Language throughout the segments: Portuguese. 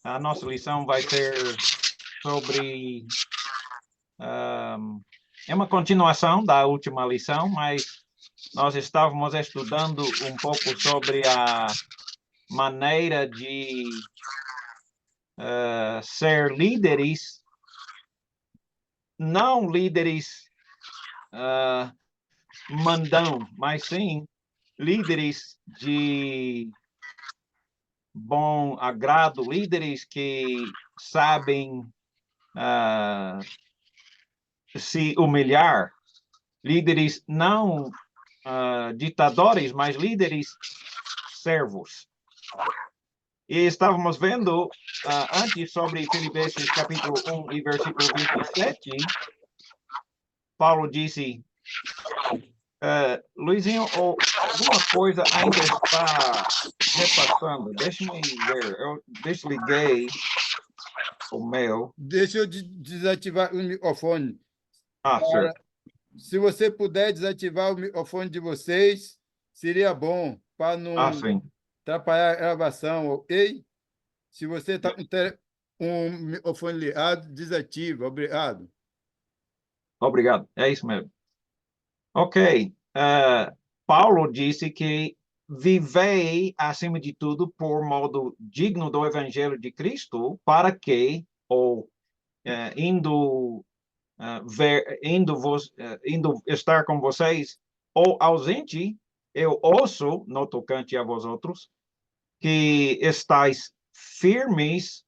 A nossa lição vai ser sobre... é uma continuação da última lição, mas nós estávamos estudando um pouco sobre a maneira de ser líderes, não líderes mandão, mas sim líderes de bom agrado, líderes que sabem se humilhar, líderes não ditadores, mas líderes servos. E estávamos vendo antes sobre Filipenses capítulo 1 e versículo 27, Paulo disse, Luizinho, alguma coisa ainda está repassando. Deixa-me ver. Eu desliguei o meu. Deixa eu desativar o microfone. Certo. Se você puder desativar o microfone de vocês, seria bom, para não Sim. atrapalhar a gravação, ok? Se você está com um microfone ligado, desativa. Obrigado. Obrigado. É isso mesmo. Ok. Paulo disse que vivei, acima de tudo, por modo digno do Evangelho de Cristo, para que, ou indo indo estar com vocês, ou ausente, eu ouço, no tocante a vós outros, que estáis firmes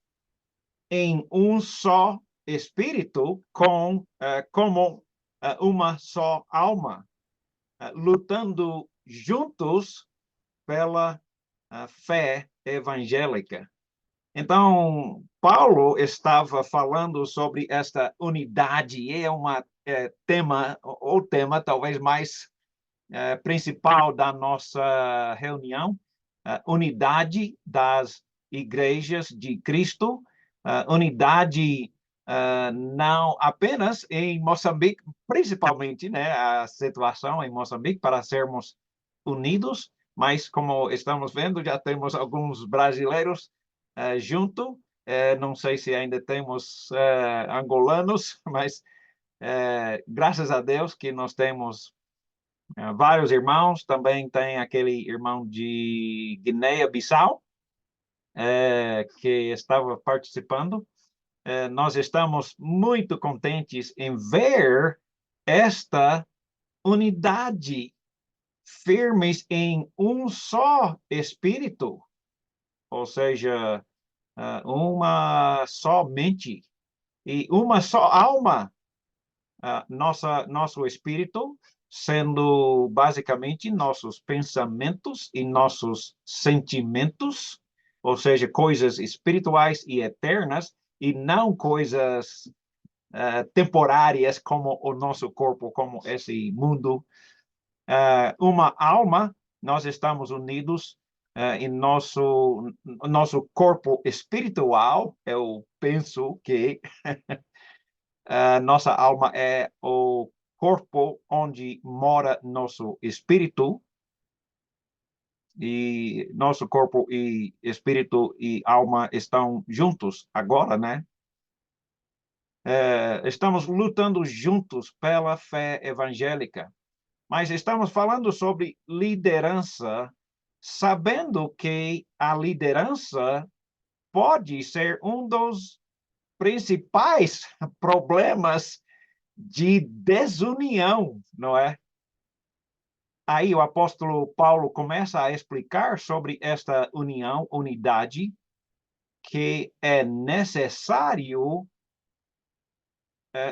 em um só espírito, como uma só alma, lutando juntos pela fé evangélica. Então, Paulo estava falando sobre esta unidade, e é o tema talvez mais principal da nossa reunião, unidade das igrejas de Cristo, unidade não apenas em Moçambique, principalmente, né, a situação em Moçambique, para sermos unidos, mas como estamos vendo, já temos alguns brasileiros junto, não sei se ainda temos angolanos, mas graças a Deus que nós temos vários irmãos, também tem aquele irmão de Guiné-Bissau, que estava participando. Nós estamos muito contentes em ver esta unidade, firmes em um só espírito, ou seja, uma só mente e uma só alma, nosso espírito, sendo basicamente nossos pensamentos e nossos sentimentos, ou seja, coisas espirituais e eternas, e não coisas temporárias como o nosso corpo, como esse mundo. Uma alma, nós estamos unidos em nosso corpo espiritual. Eu penso que nossa alma é o corpo onde mora nosso espírito, e nosso corpo e espírito e alma estão juntos agora, né? Estamos lutando juntos pela fé evangélica, mas estamos falando sobre liderança, sabendo que a liderança pode ser um dos principais problemas de desunião, não é? Aí o apóstolo Paulo começa a explicar sobre esta união, unidade, que é necessário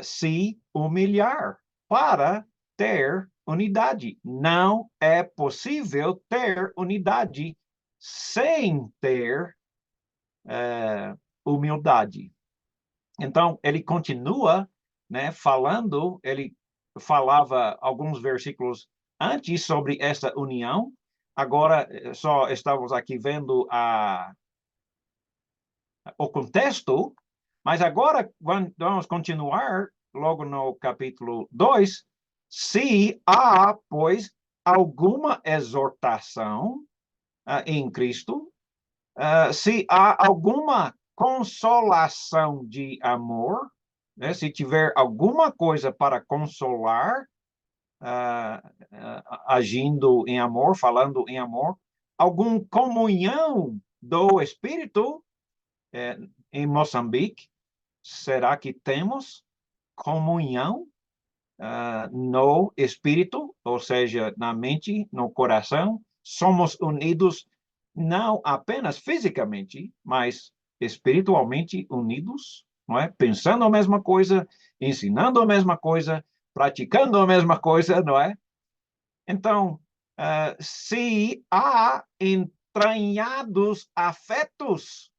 se humilhar para ter unidade. Não é possível ter unidade sem ter humildade. Então, ele continua, né, falando, ele falava alguns versículos antes sobre essa união, agora só estamos aqui vendo o contexto, mas agora vamos continuar logo no capítulo 2, se há, pois, alguma exortação em Cristo, se há alguma consolação de amor, né? Se tiver alguma coisa para consolar, agindo em amor, falando em amor, alguma comunhão do Espírito em Moçambique, será que temos comunhão no Espírito, ou seja, na mente, no coração? Somos unidos não apenas fisicamente, mas espiritualmente unidos, não é? Pensando a mesma coisa, ensinando a mesma coisa, praticando a mesma coisa, não é? Então, se há entranhados afetos,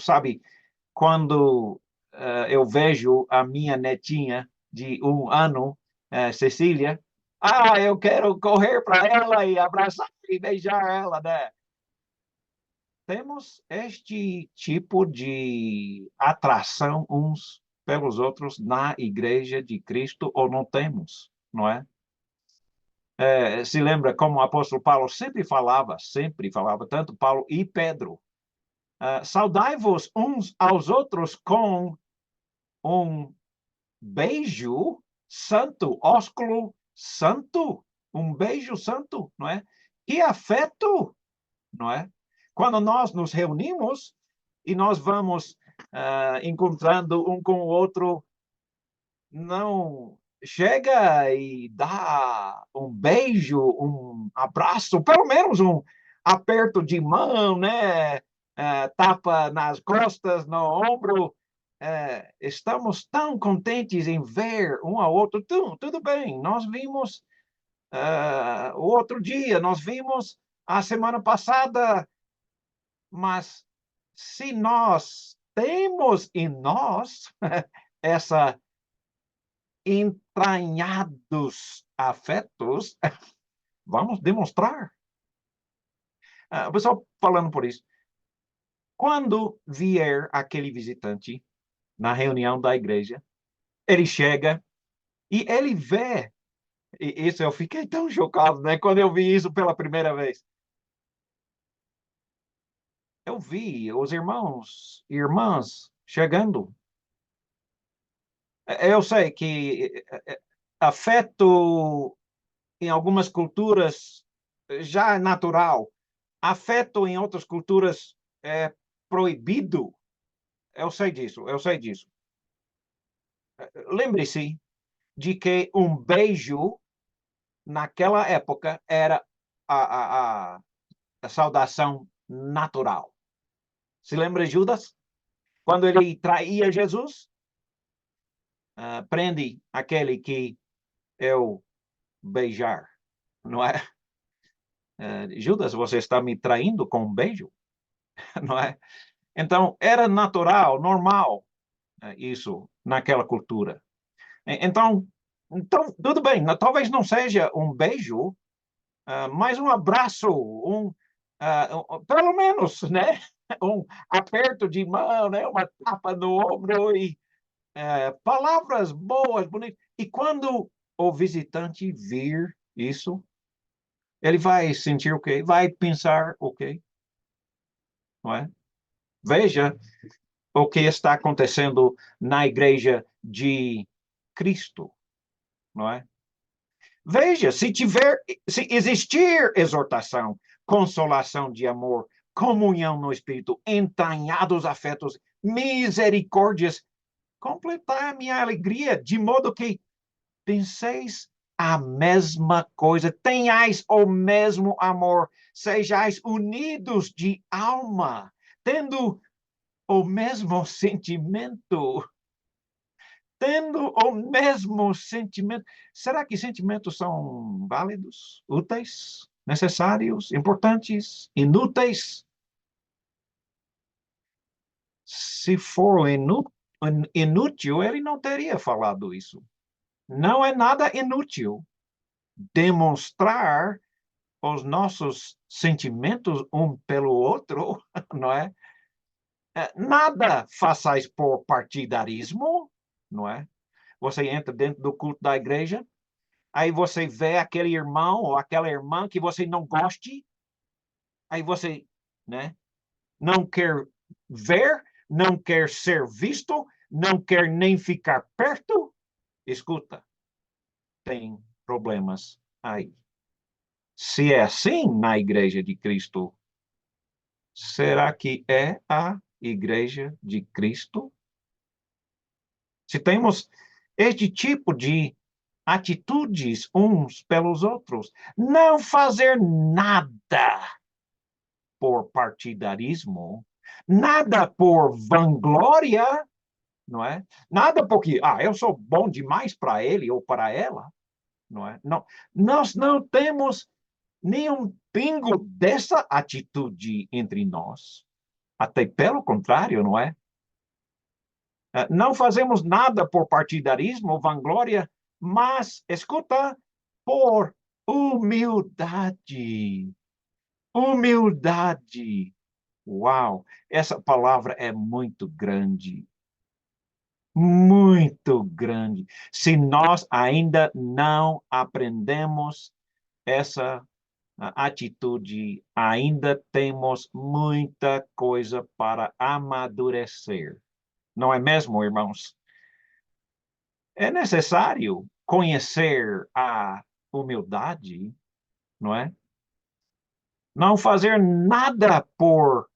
sabe? Quando eu vejo a minha netinha de 1 ano, Cecília, eu quero correr para ela e abraçar e beijar ela, né? Temos este tipo de atração uns pelos outros na Igreja de Cristo ou não temos, não é? Se lembra como o apóstolo Paulo sempre falava, tanto Paulo e Pedro, saudai-vos uns aos outros com um beijo santo, ósculo santo, um beijo santo, não é? Que afeto, não é? Quando nós nos reunimos e nós vamos encontrando um com o outro, não chega e dá um beijo, um abraço, pelo menos um aperto de mão, né? Tapa nas costas, no ombro. Estamos tão contentes em ver um ao outro. Tudo bem, nós vimos o outro dia, nós vimos a semana passada, mas se nós temos em nós essa entranhados afetos, vamos demonstrar. O pessoal falando por isso. Quando vier aquele visitante na reunião da igreja, ele chega e ele vê, e isso eu fiquei tão chocado, né, quando eu vi isso pela primeira vez. Eu vi os irmãos e irmãs chegando. Eu sei que afeto em algumas culturas já é natural. Afeto em outras culturas é proibido. Eu sei disso, eu sei disso. Lembre-se de que um beijo, naquela época, era a saudação natural. Se lembra de Judas? Quando ele traía Jesus? Prende aquele que eu beijar, não é? Judas, você está me traindo com um beijo, não é? Então, era natural, normal, isso naquela cultura. Então, tudo bem, talvez não seja um beijo, mas um abraço, pelo menos, né? Um aperto de mão, né? Uma tapa no ombro e palavras boas, bonitas. E quando o visitante vir isso, ele vai sentir o quê? Vai pensar o quê? Não é? Veja o que está acontecendo na igreja de Cristo, não é? Veja, se existir exortação, consolação de amor, comunhão no Espírito, entranhados afetos, misericórdias, completar a minha alegria, de modo que penseis a mesma coisa, tenhais o mesmo amor, sejais unidos de alma, tendo o mesmo sentimento. Tendo o mesmo sentimento. Será que sentimentos são válidos, úteis, necessários, importantes, inúteis? Se for inútil, ele não teria falado isso. Não é nada inútil demonstrar os nossos sentimentos um pelo outro, não é? Nada façais por partidarismo, não é? Você entra dentro do culto da igreja, aí você vê aquele irmão ou aquela irmã que você não goste, Aí você, né, não quer ver, não quer ser visto, não quer nem ficar perto. Escuta, tem problemas aí. Se é assim na Igreja de Cristo, será que é a Igreja de Cristo? Se temos este tipo de atitudes uns pelos outros, não fazer nada por partidarismo, nada por vanglória, não é? Nada porque, eu sou bom demais para ele ou para ela, não é? Não, nós não temos nenhum pingo dessa atitude entre nós. Até pelo contrário, não é? Não fazemos nada por partidarismo ou vanglória, mas, escuta, por humildade. Humildade. Uau, essa palavra é muito grande. Muito grande. Se nós ainda não aprendemos essa atitude, ainda temos muita coisa para amadurecer. Não é mesmo, irmãos? É necessário conhecer a humildade, não é? Não fazer nada por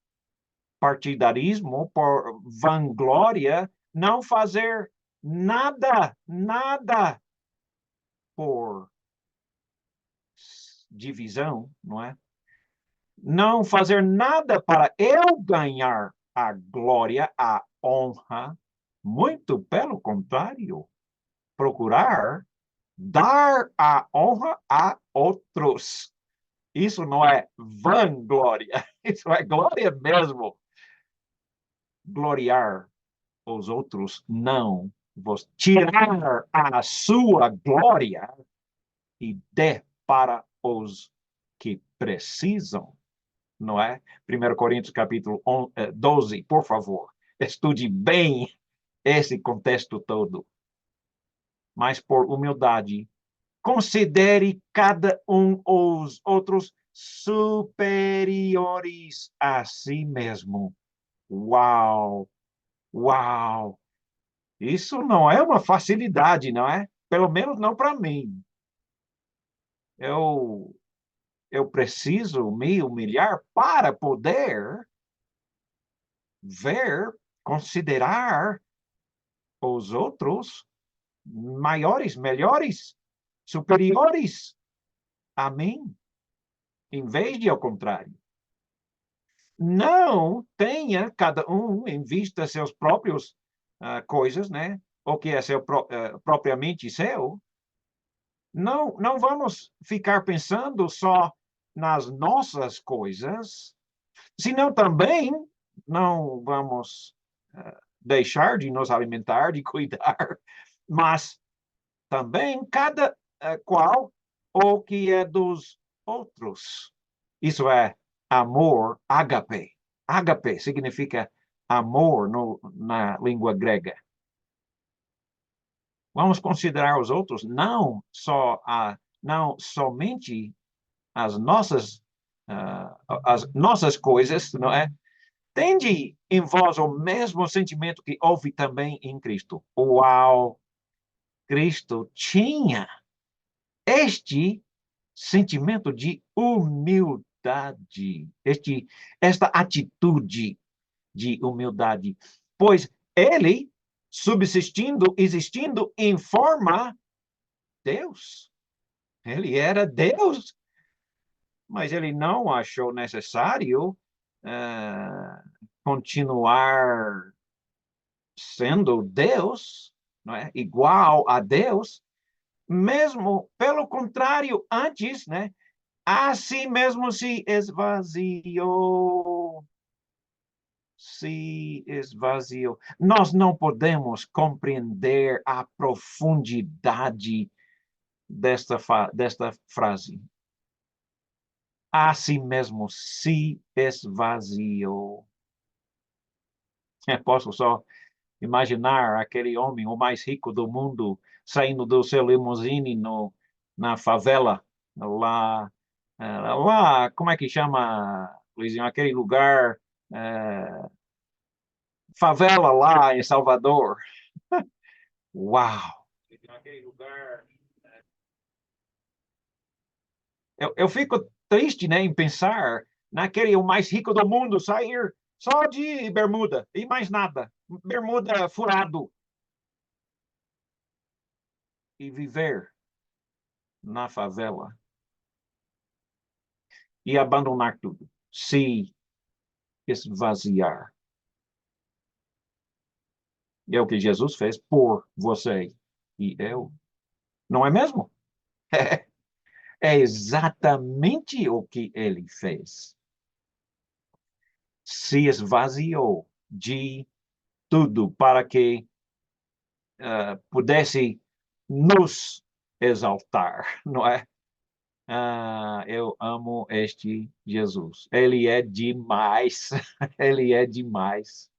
partidarismo, por vanglória, não fazer nada por divisão, não é? Não fazer nada para eu ganhar a glória, a honra, muito pelo contrário, procurar dar a honra a outros. Isso não é vanglória, isso é glória mesmo. Gloriar os outros, não. Vos tirar a sua glória e dê para os que precisam, não é? 1 Coríntios capítulo 12, por favor, estude bem esse contexto todo. Mas por humildade, considere cada um os outros superiores a si mesmo. Uau! Uau! Isso não é uma facilidade, não é? Pelo menos não para mim. Eu, eu preciso me humilhar para poder ver, considerar os outros maiores, melhores, superiores a mim, em vez de ao contrário. Não tenha cada um em vista seus próprios coisas, né? O que é seu propriamente seu. Não vamos ficar pensando só nas nossas coisas, senão também não vamos deixar de nos alimentar, de cuidar, mas também cada qual o que é dos outros. Isso é amor, ágape. Ágape significa amor na língua grega. Vamos considerar os outros não somente as nossas coisas, não é? Tende em vós o mesmo sentimento que houve também em Cristo. Uau! Cristo tinha este sentimento de humildade, esta atitude de humildade, pois ele, subsistindo, existindo em forma Deus, ele era Deus, mas ele não achou necessário continuar sendo Deus, não é? Igual a Deus, mesmo pelo contrário, antes, né? A si mesmo se esvaziou. Se esvaziou. Nós não podemos compreender a profundidade desta frase. A si mesmo se esvaziou. Posso só imaginar aquele homem, o mais rico do mundo, saindo do seu limusine na favela, lá, como é que chama? Petrópolis, em aquele lugar, favela lá em Salvador. Uau! Naquele lugar. Eu fico triste, né, em pensar naquele o mais rico do mundo sair só de bermuda e mais nada, bermuda furado e viver na favela e abandonar tudo, se esvaziar. É o que Jesus fez por você e eu, não é mesmo? É exatamente o que ele fez. Se esvaziou de tudo para que pudesse nos exaltar, não é? Eu amo este Jesus. Ele é demais. Ele é demais.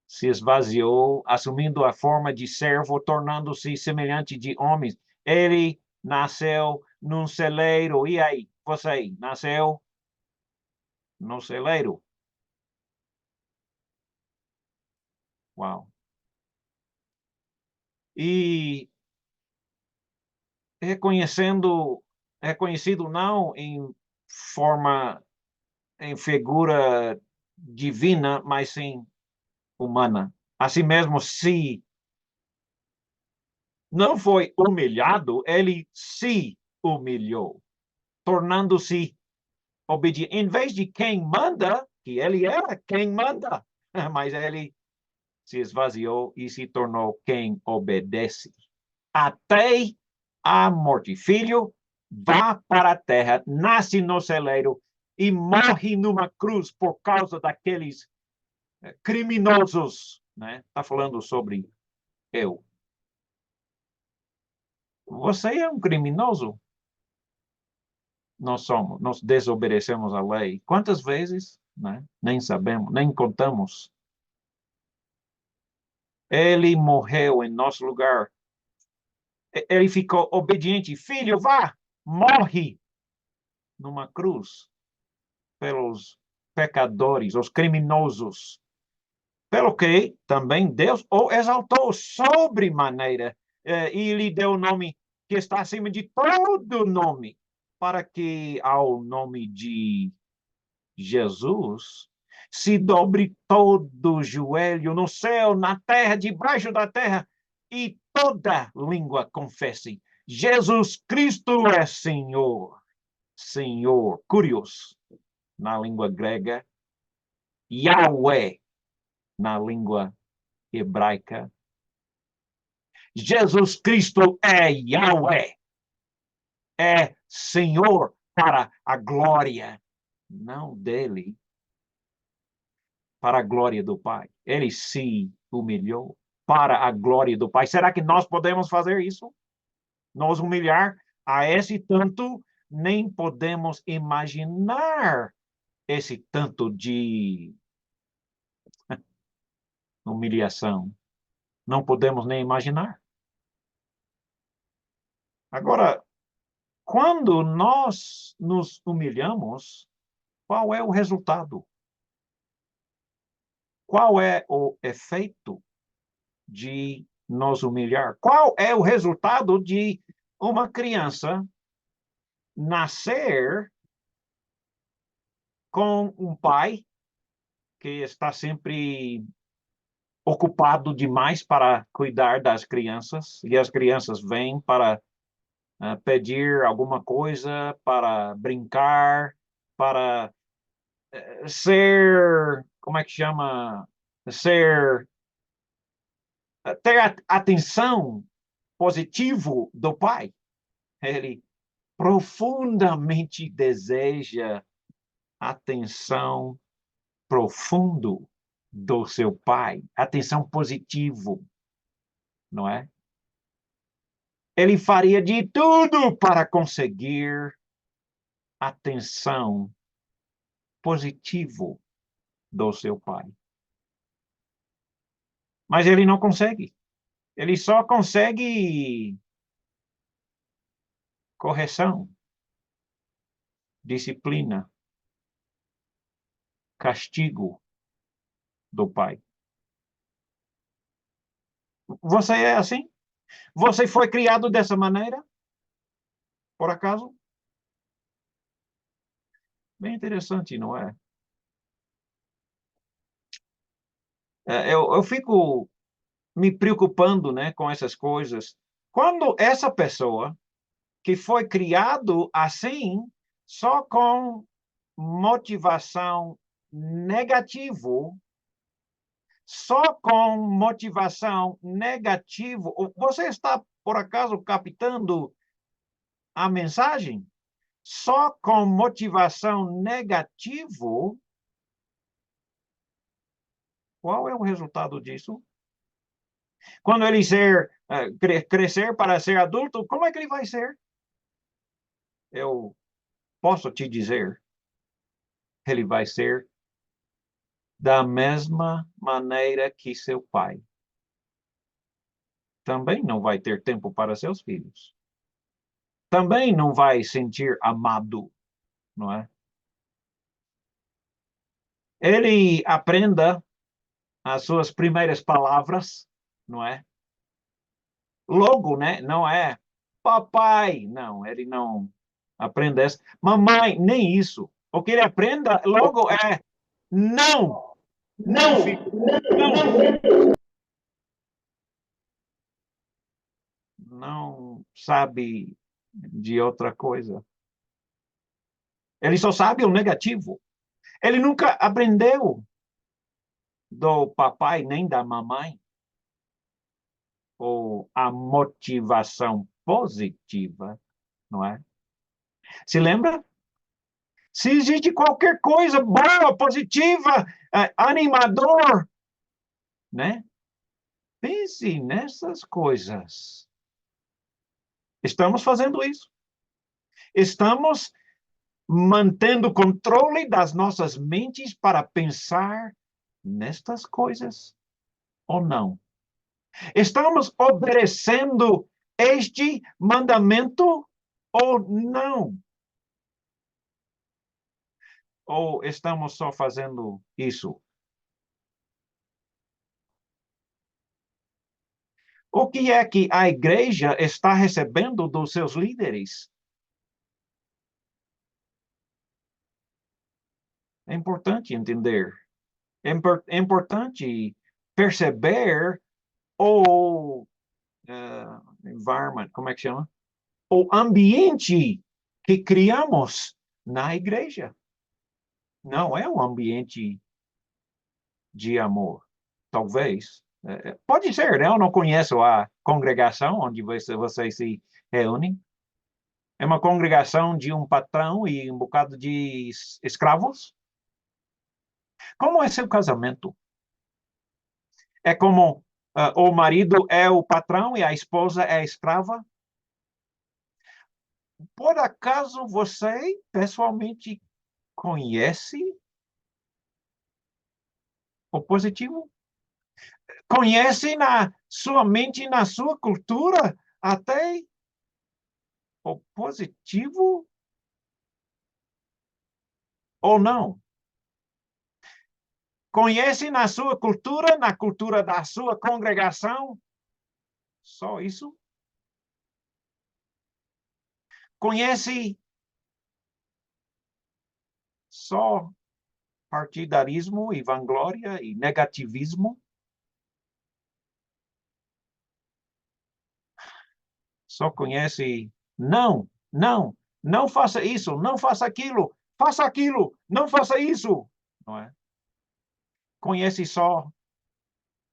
Se esvaziou, assumindo a forma de servo, tornando-se semelhante de homens. Ele nasceu num celeiro. E aí? Você nasceu no celeiro? Uau. E reconhecido não em forma, em figura divina, mas sim humana. Assim mesmo, se não foi humilhado, ele se humilhou, tornando-se obediente. Em vez de quem manda, que ele era quem manda, mas ele se esvaziou e se tornou quem obedece. Até a morte. Filho, vá para a terra, nasce no celeiro e morre numa cruz por causa daqueles criminosos, né? Está falando sobre eu. Você é um criminoso? Nós somos, nós desobedecemos a lei. Quantas vezes? Né? Nem sabemos, nem contamos. Ele morreu em nosso lugar. Ele ficou obediente. Filho, vá, morre numa cruz pelos pecadores, os criminosos. Pelo que também Deus o exaltou sobremaneira e lhe deu o nome que está acima de todo nome, para que ao nome de Jesus se dobre todo o joelho no céu, na terra, debaixo da terra, e toda língua confesse: Jesus Cristo é Senhor. Senhor, curioso, na língua grega, Yahweh, na língua hebraica. Jesus Cristo é Yahweh, é Senhor para a glória, não dele, para a glória do Pai. Ele se humilhou para a glória do Pai. Será que nós podemos fazer isso? Nos humilhar a esse tanto? Nem podemos imaginar esse tanto de humilhação. Não podemos nem imaginar. Agora, quando nós nos humilhamos, qual é o resultado? Qual é o efeito de nos humilhar? Qual é o resultado de uma criança nascer com um pai que está sempre ocupado demais para cuidar das crianças, e as crianças vêm para pedir alguma coisa, para brincar, para ser, como é que chama? Ser, ter a atenção positivo do pai. Ele profundamente deseja atenção profundo do seu pai, atenção positivo, não é? Ele faria de tudo para conseguir atenção positivo do seu pai. Mas ele não consegue. Ele só consegue correção, disciplina, castigo do pai. Você é assim? Você foi criado dessa maneira? Por acaso? Bem interessante, não é? Eu fico me preocupando, né, com essas coisas. Quando essa pessoa que foi criado assim, só com motivação negativo, só com motivação negativo, você está, por acaso, captando a mensagem? Só com motivação negativo, qual é o resultado disso? Quando ele crescer para ser adulto, como é que ele vai ser? Eu posso te dizer, ele vai ser da mesma maneira que seu pai. Também não vai ter tempo para seus filhos. Também não vai sentir amado, não é? Ele aprenda as suas primeiras palavras, não é? Logo, né? Não é papai, não, ele não aprende isso. Mamãe, nem isso. O que ele aprenda logo é não, não, filho, não. Não sabe de outra coisa. Ele só sabe o negativo. Ele nunca aprendeu do papai nem da mamãe ou a motivação positiva, não é? Se lembra? Se existe qualquer coisa boa, positiva, animador, né? Pense nessas coisas. Estamos fazendo isso. Estamos mantendo controle das nossas mentes para pensar nestas coisas ou não? Estamos obedecendo este mandamento ou não? Ou estamos só fazendo isso? O que é que a igreja está recebendo dos seus líderes? É importante entender. É importante perceber o environment, como é que chama? O ambiente que criamos na igreja. Não é um ambiente de amor, talvez. Pode ser, né? Eu não conheço a congregação onde vocês se reúnem. É uma congregação de um patrão e um bocado de escravos? Como é seu casamento? É como o marido é o patrão e a esposa é a escrava? Por acaso você pessoalmente conhece o positivo? Conhece na sua mente, na sua cultura, até o positivo ou não? Conhece na sua cultura, na cultura da sua congregação? Só isso? Conhece só partidarismo e vanglória e negativismo? Só conhece não, não, não faça isso, não faça aquilo, não faça isso, não é? Conhece só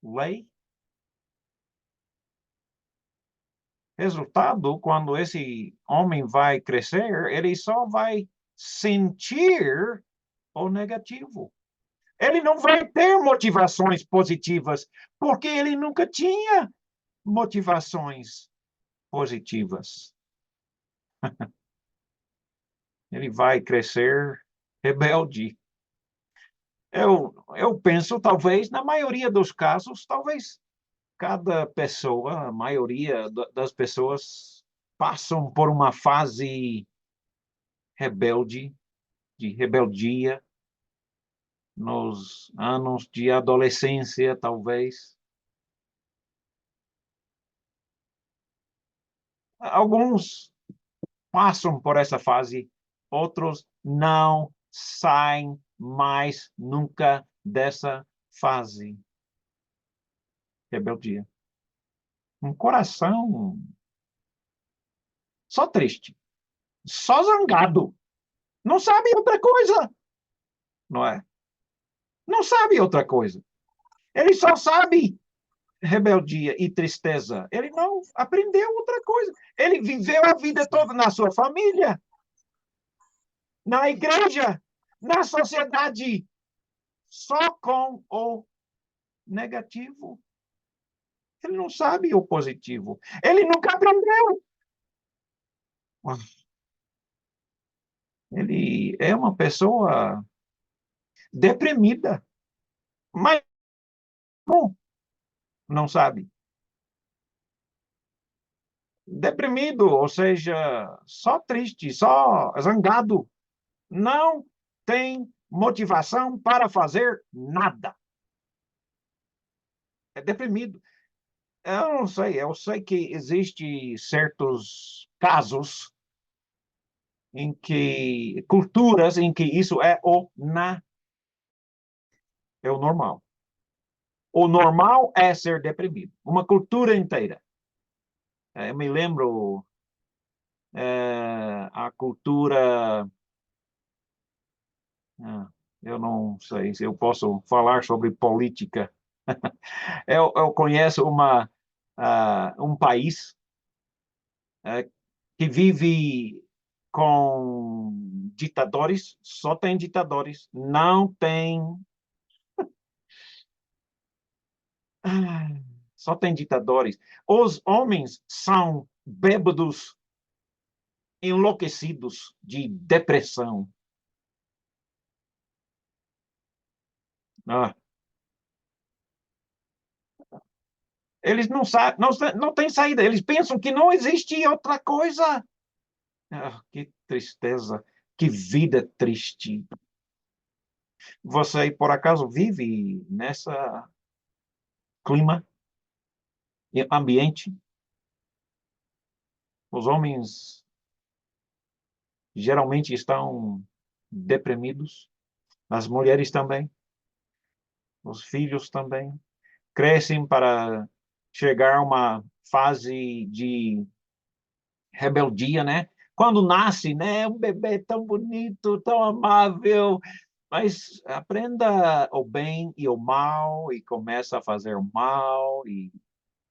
lei? Resultado, quando esse homem vai crescer, ele só vai sentir o negativo. Ele não vai ter motivações positivas, porque ele nunca tinha motivações positivas. Ele vai crescer rebelde. Eu penso, talvez, na maioria dos casos, talvez cada pessoa, a maioria das pessoas passam por uma fase rebelde, de rebeldia, nos anos de adolescência, talvez. Alguns passam por essa fase, outros não saem mais nunca dessa fase. Rebeldia. Um coração só triste, só zangado. Não sabe outra coisa, não é? Não sabe outra coisa. Ele só sabe rebeldia e tristeza. Ele não aprendeu outra coisa. Ele viveu a vida toda na sua família, na igreja, na sociedade, só com o negativo. Ele não sabe o positivo. Ele nunca aprendeu. Ele é uma pessoa deprimida, mas não sabe. Deprimido, ou seja, só triste, só zangado. Não tem motivação para fazer nada. É deprimido. Eu não sei, eu sei que existe certos casos em que culturas em que isso é o normal. O normal é ser deprimido. Uma cultura inteira. Eu me lembro a cultura. Eu não sei se eu posso falar sobre política. Eu conheço um país que vive com ditadores, só tem ditadores, não tem. Só tem ditadores. Os homens são bêbados, enlouquecidos de depressão. Ah, eles não sabem, não têm saída. Eles pensam que não existe outra coisa. Que tristeza, que vida triste. Você, por acaso, vive nessa clima, ambiente? Os homens geralmente estão deprimidos, as mulheres também, os filhos também. Crescem para chegar a uma fase de rebeldia, né? Quando nasce, né? Um bebê tão bonito, tão amável, mas aprenda o bem e o mal e começa a fazer o mal e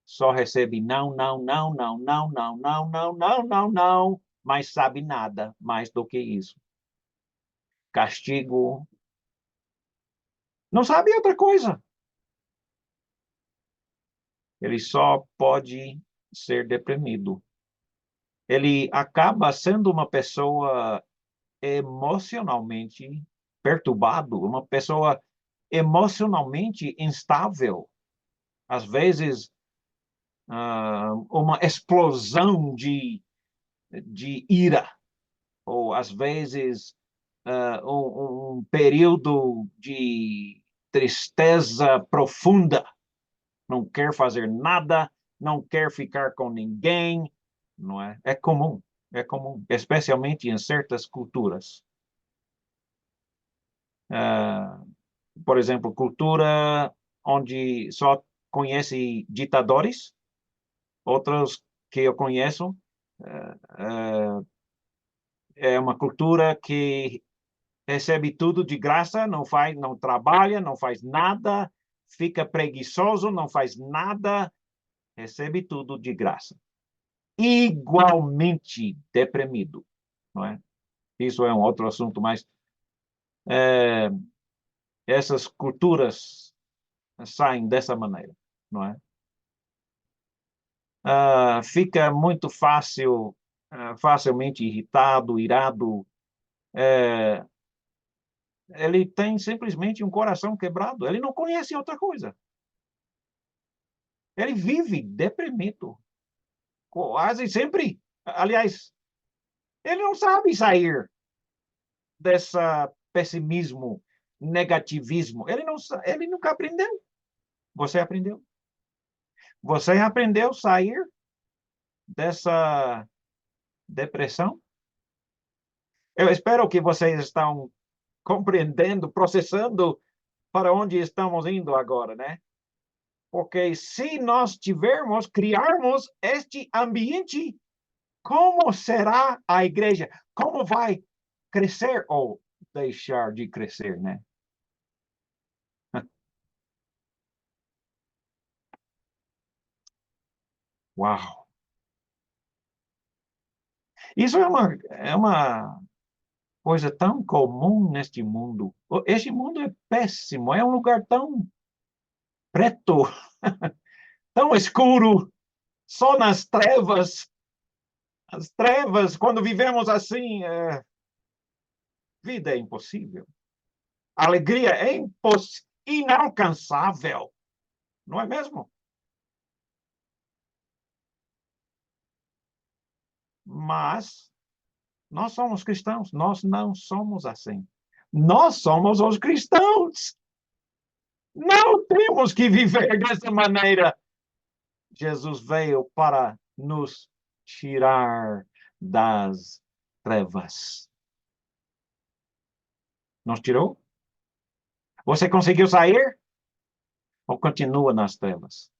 só recebe não, não, não, não, não, não, não, não, não, não, não, mas sabe nada mais do que isso. Castigo. Não sabe outra coisa. Ele só pode ser deprimido. Ele acaba sendo uma pessoa emocionalmente perturbado, uma pessoa emocionalmente instável. Às vezes, uma explosão de ira, ou às vezes, um período de tristeza profunda. Não quer fazer nada, não quer ficar com ninguém, não é? É comum, especialmente em certas culturas. Por exemplo, cultura onde só conhece ditadores, outros que eu conheço, é uma cultura que recebe tudo de graça, não faz, não trabalha, não faz nada, fica preguiçoso, não faz nada, recebe tudo de graça. Igualmente deprimido, não é? Isso é um outro assunto, mas essas culturas saem dessa maneira, não é? Fica muito fácil, facilmente irritado, irado. Ele tem simplesmente um coração quebrado. Ele não conhece outra coisa. Ele vive deprimido, quase sempre. Aliás, ele não sabe sair desse pessimismo, negativismo. Ele nunca aprendeu. Você aprendeu? Você aprendeu a sair dessa depressão? Eu espero que vocês estão compreendendo, processando para onde estamos indo agora, né? Porque se nós criarmos este ambiente, como será a igreja? Como vai crescer ou deixar de crescer, né? Uau! Isso é uma coisa tão comum neste mundo. Este mundo é péssimo, é um lugar tão preto, tão escuro, só nas trevas. As trevas, quando vivemos assim, vida é impossível. Alegria é inalcançável, não é mesmo? Mas nós somos cristãos, nós não somos assim. Nós somos os cristãos. Não temos que viver dessa maneira. Jesus veio para nos tirar das trevas. Nos tirou? Você conseguiu sair? Ou continua nas trevas?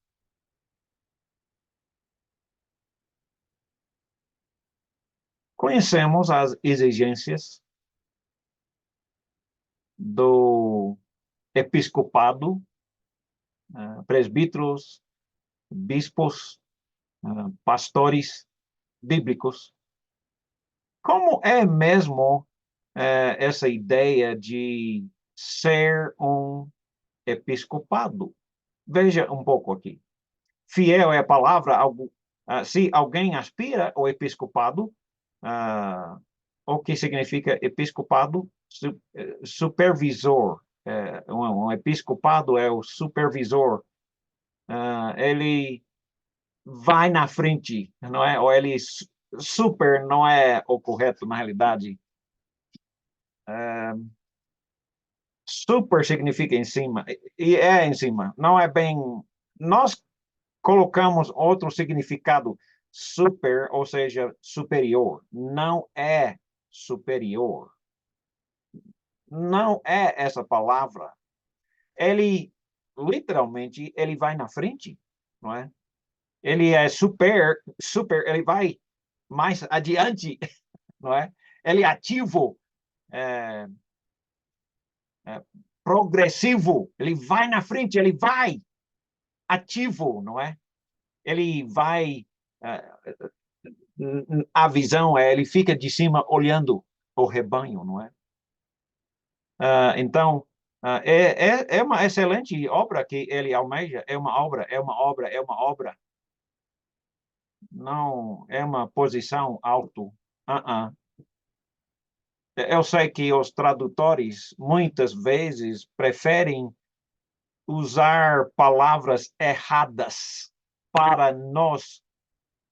Conhecemos as exigências do episcopado, presbíteros, bispos, pastores bíblicos. Como é mesmo essa ideia de ser um episcopado? Veja um pouco aqui. Fiel é a palavra, se alguém aspira ao episcopado, o que significa episcopado? Supervisor. Um episcopado é o supervisor. Ele vai na frente, não é? Ou ele super não é o correto na realidade. Super significa em cima, e é em cima. Não é bem. Nós colocamos outro significado, super, ou seja, superior. Não é superior. Não é essa palavra. Ele, literalmente, ele vai na frente, não é? Ele é super, ele vai mais adiante, não é? Ele é ativo, é, progressivo, ele vai na frente, ele vai ativo, não é? Ele vai, a visão ele fica de cima olhando o rebanho, não é? Então, é uma excelente obra que ele almeja, é uma obra, é uma obra, é uma obra. Não é uma posição alto. Eu sei que os tradutores muitas vezes preferem usar palavras erradas para nos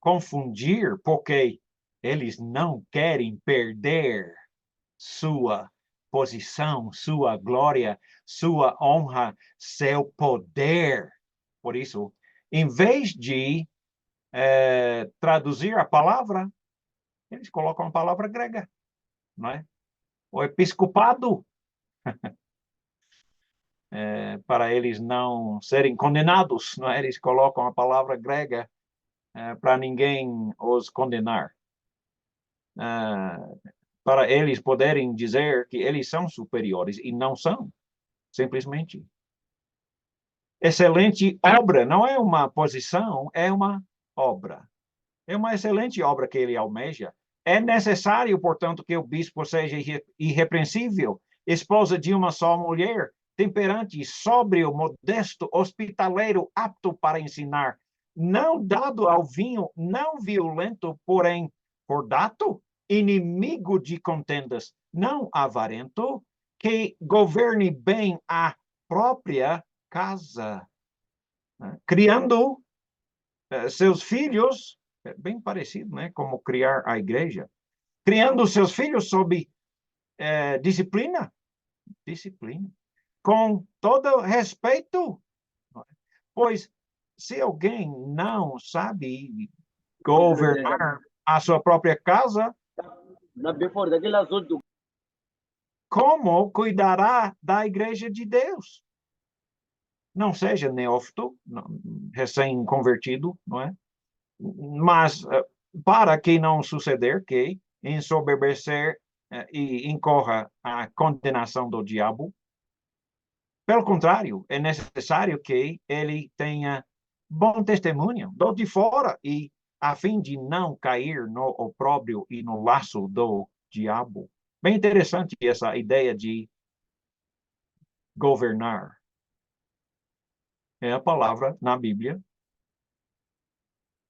confundir, porque eles não querem perder sua posição, sua glória, sua honra, seu poder. Por isso, em vez de traduzir a palavra, eles colocam a palavra grega, não é? O episcopado, para eles não serem condenados, não é? Eles colocam a palavra grega para ninguém os condenar. Para eles poderem dizer que eles são superiores, e não são, simplesmente. Excelente obra, não é uma posição, é uma obra. É uma excelente obra que ele almeja. É necessário, portanto, que o bispo seja irrepreensível, esposa de uma só mulher, temperante, sóbrio, modesto, hospitaleiro, apto para ensinar, não dado ao vinho, não violento, porém cordato, inimigo de contendas, não avarento, que governe bem a própria casa, criando seus filhos, bem parecido, né, como criar a igreja, criando seus filhos sob disciplina, disciplina, com todo respeito, pois se alguém não sabe governar a sua própria casa, como cuidará da igreja de Deus? Não seja neófito, recém-convertido, não é? Mas para que não suceder que ensoberbecer e incorra a condenação do diabo, pelo contrário, é necessário que ele tenha bom testemunho do de fora e a fim de não cair no opróbrio e no laço do diabo. Bem interessante essa ideia de governar. É a palavra na Bíblia.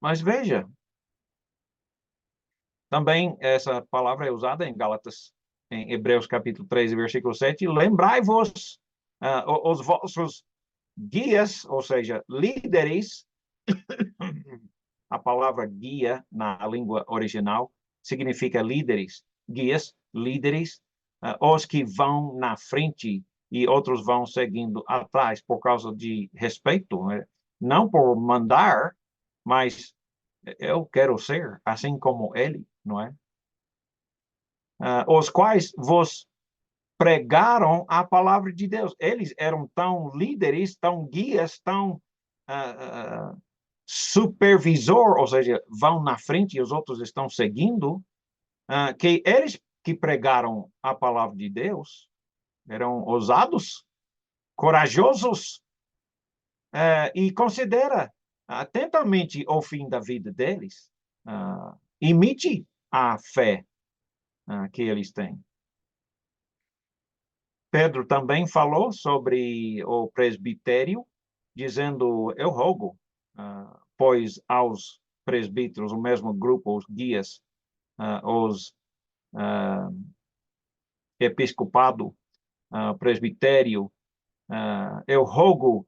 Mas veja, também essa palavra é usada em Gálatas, em Hebreus capítulo 3, versículo 7. Lembrai-vos, os vossos guias, ou seja, líderes. A palavra guia na língua original significa líderes, guias, líderes, os que vão na frente e outros vão seguindo atrás por causa de respeito, né? Não por mandar, mas eu quero ser assim como ele, não é? Os quais vos pregaram a palavra de Deus. Eles eram tão líderes, tão guias, tão supervisor, ou seja, vão na frente e os outros estão seguindo, que eles que pregaram a palavra de Deus eram ousados, corajosos, e considera atentamente o fim da vida deles. Imite a fé que eles têm. Pedro também falou sobre o presbitério, dizendo, eu rogo, pois aos presbíteros, o mesmo grupo, os guias, os episcopado, presbitério, eu rogo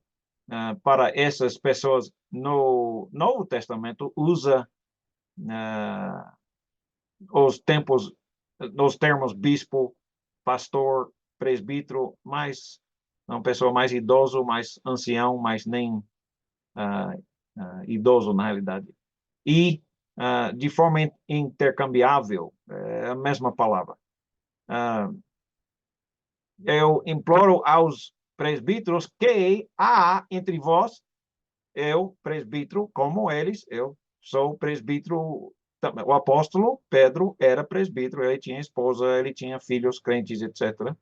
para essas pessoas. No Novo Testamento usa os termos bispo, pastor, presbítero, mais uma pessoa mais idoso, mais ancião, mas nem idoso na realidade. E de forma intercambiável, é a mesma palavra. Eu imploro aos presbíteros que há entre vós, eu, presbítero, como eles, eu sou presbítero. O apóstolo Pedro era presbítero, ele tinha esposa, ele tinha filhos crentes, etc.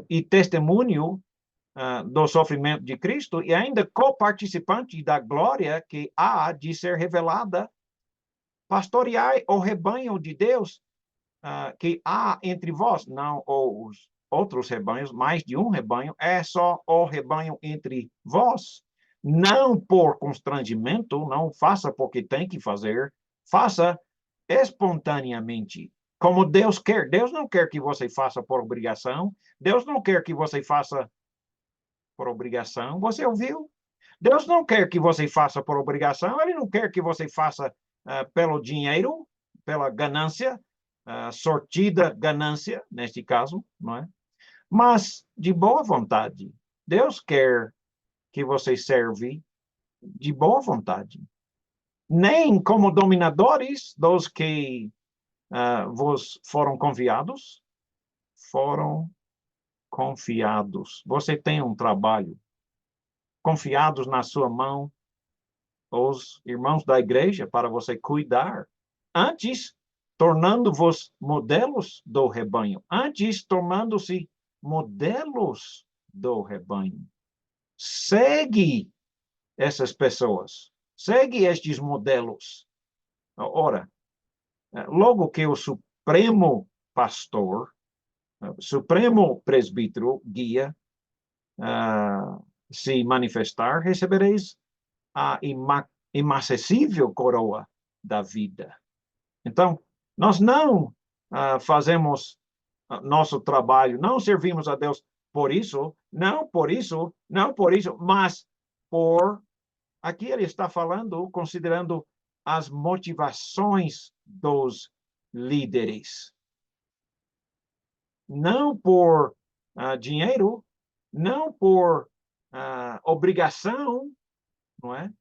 E testemunho do sofrimento de Cristo e ainda coparticipante da glória que há de ser revelada. Pastoreai o rebanho de Deus que há entre vós, não os outros rebanhos, mais de um rebanho, é só o rebanho entre vós. Não por constrangimento, não faça porque tem que fazer, faça espontaneamente, como Deus quer. Deus não quer que você faça por obrigação, Deus não quer que você faça por obrigação, você ouviu? Deus não quer que você faça por obrigação, Ele não quer que você faça pelo dinheiro, pela ganância, sortida ganância, neste caso, não é? Mas de boa vontade. Deus quer que você serve de boa vontade. Nem como dominadores dos que vos foram confiados, foram confiados. Você tem um trabalho, confiados na sua mão, os irmãos da igreja, para você cuidar. Antes, tornando-vos modelos do rebanho. Antes, tornando-se modelos do rebanho. Segue essas pessoas. Segue estes modelos. Ora, logo que o supremo pastor, supremo presbítero, guia, se manifestar, recebereis a inacessível coroa da vida. Então, nós não fazemos nosso trabalho, não servimos a Deus por isso, não por isso, não por isso, mas por... Aqui ele está falando, considerando as motivações dos líderes. não por dinheiro, não por obrigação, não é?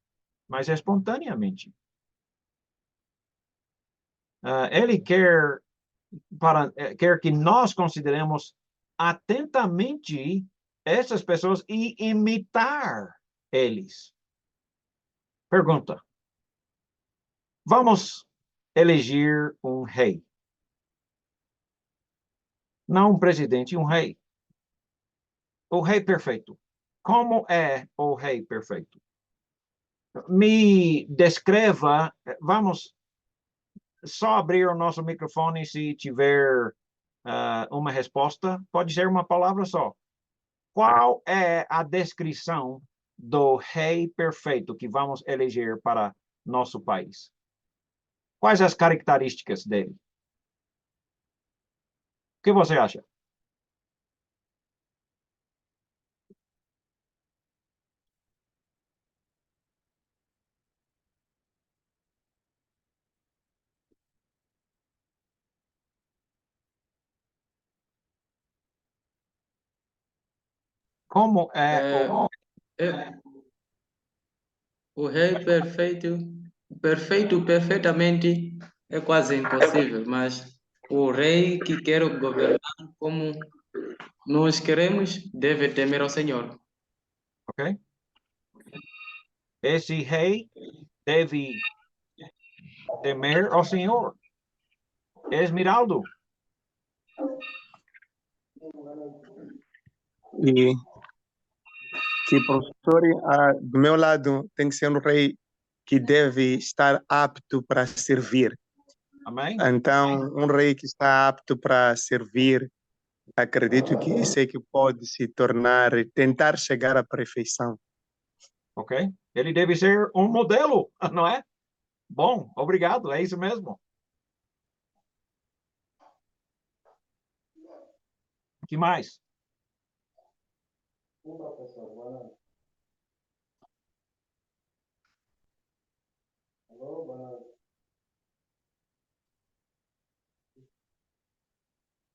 Mas espontaneamente. Ele quer que nós consideremos atentamente essas pessoas e imitar eles. Pergunta: vamos eleger um rei. Não um presidente, um rei. O rei perfeito. Como é o rei perfeito? Me descreva, vamos só abrir o nosso microfone se tiver uma resposta. Pode ser uma palavra só. Qual é a descrição do rei perfeito que vamos eleger para nosso país? Quais as características dele? O que você acha? Como é É, o... é o rei perfeito, perfeitamente é quase impossível, mas o rei que quer governar como nós queremos deve temer ao Senhor. Ok? Esse rei deve temer ao Senhor. Esmeraldo, E que, professor, do meu lado, tem que ser um rei que deve estar apto para servir. amém? Então, um rei que está apto para servir, acredito que esse é que pode se tornar, tentar chegar à perfeição. Ok? Ele deve ser um modelo, não é? Bom, obrigado, é isso mesmo. O que mais?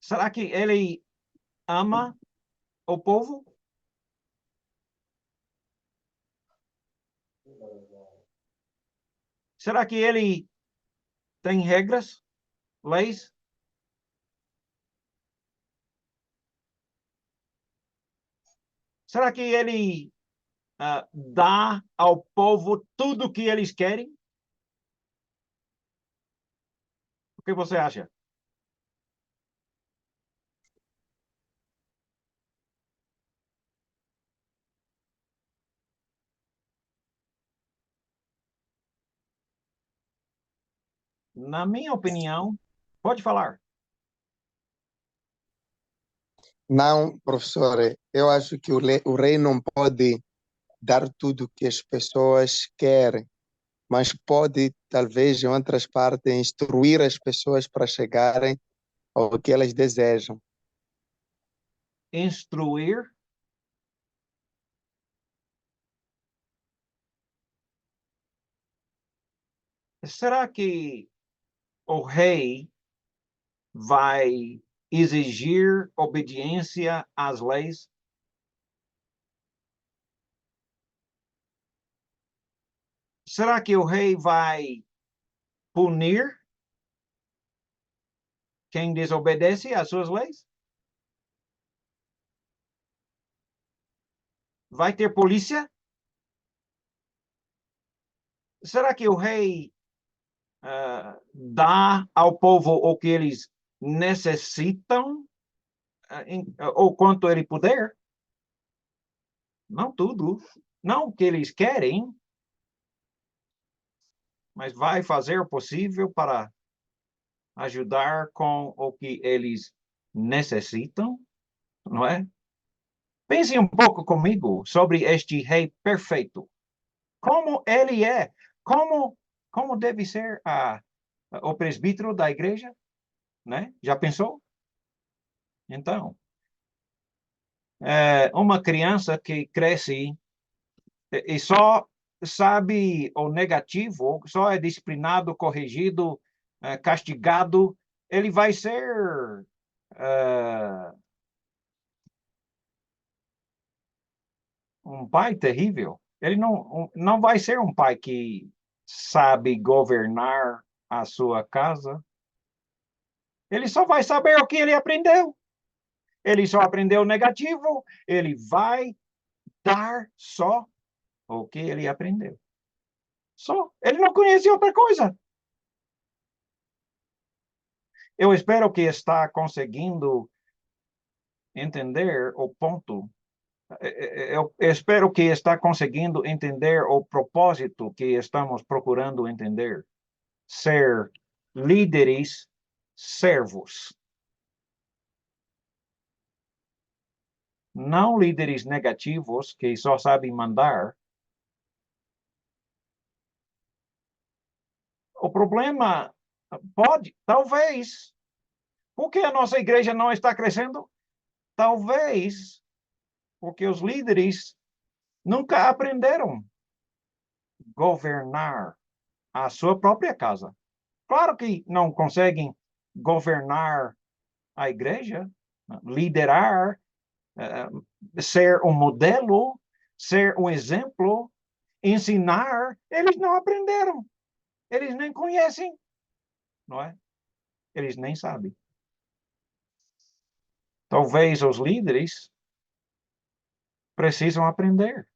Será que ele ama o povo? Será que ele tem regras, leis? Será que ele dá ao povo tudo o que eles querem? O que você acha? Na minha opinião, pode falar. Não, professor, eu acho que o rei não pode dar tudo que as pessoas querem, mas pode, talvez, em outras partes, instruir as pessoas para chegarem ao que elas desejam. Instruir. Será que o rei vai exigir obediência às leis? Será que o rei vai punir quem desobedece às suas leis? Vai ter polícia? Será que o rei dá ao povo o que eles necessitam, ou quanto ele puder? Não tudo. Não o que eles querem, mas vai fazer o possível para ajudar com o que eles necessitam, não é? Pense um pouco comigo sobre este rei perfeito. Como ele é? Como deve ser o presbítero da igreja? Né? Já pensou? Então, uma criança que cresce e só sabe o negativo, só é disciplinado, corrigido, castigado, ele vai ser um pai terrível. Ele não vai ser um pai que sabe governar a sua casa. Ele só vai saber o que ele aprendeu. Ele só aprendeu negativo. Ele vai dar só o que ele aprendeu. Só. Ele não conhece outra coisa. Eu espero que está conseguindo entender o ponto. Eu espero que está conseguindo entender o propósito que estamos procurando entender. Ser líderes servos. Não líderes negativos que só sabem mandar. O problema talvez, porque a nossa igreja não está crescendo? Talvez porque os líderes nunca aprenderam a governar a sua própria casa. Claro que não conseguem governar a igreja, liderar, ser um modelo, ser um exemplo, ensinar. Eles não aprenderam. Eles nem conhecem, não é? Eles nem sabem. Talvez os líderes precisam aprender.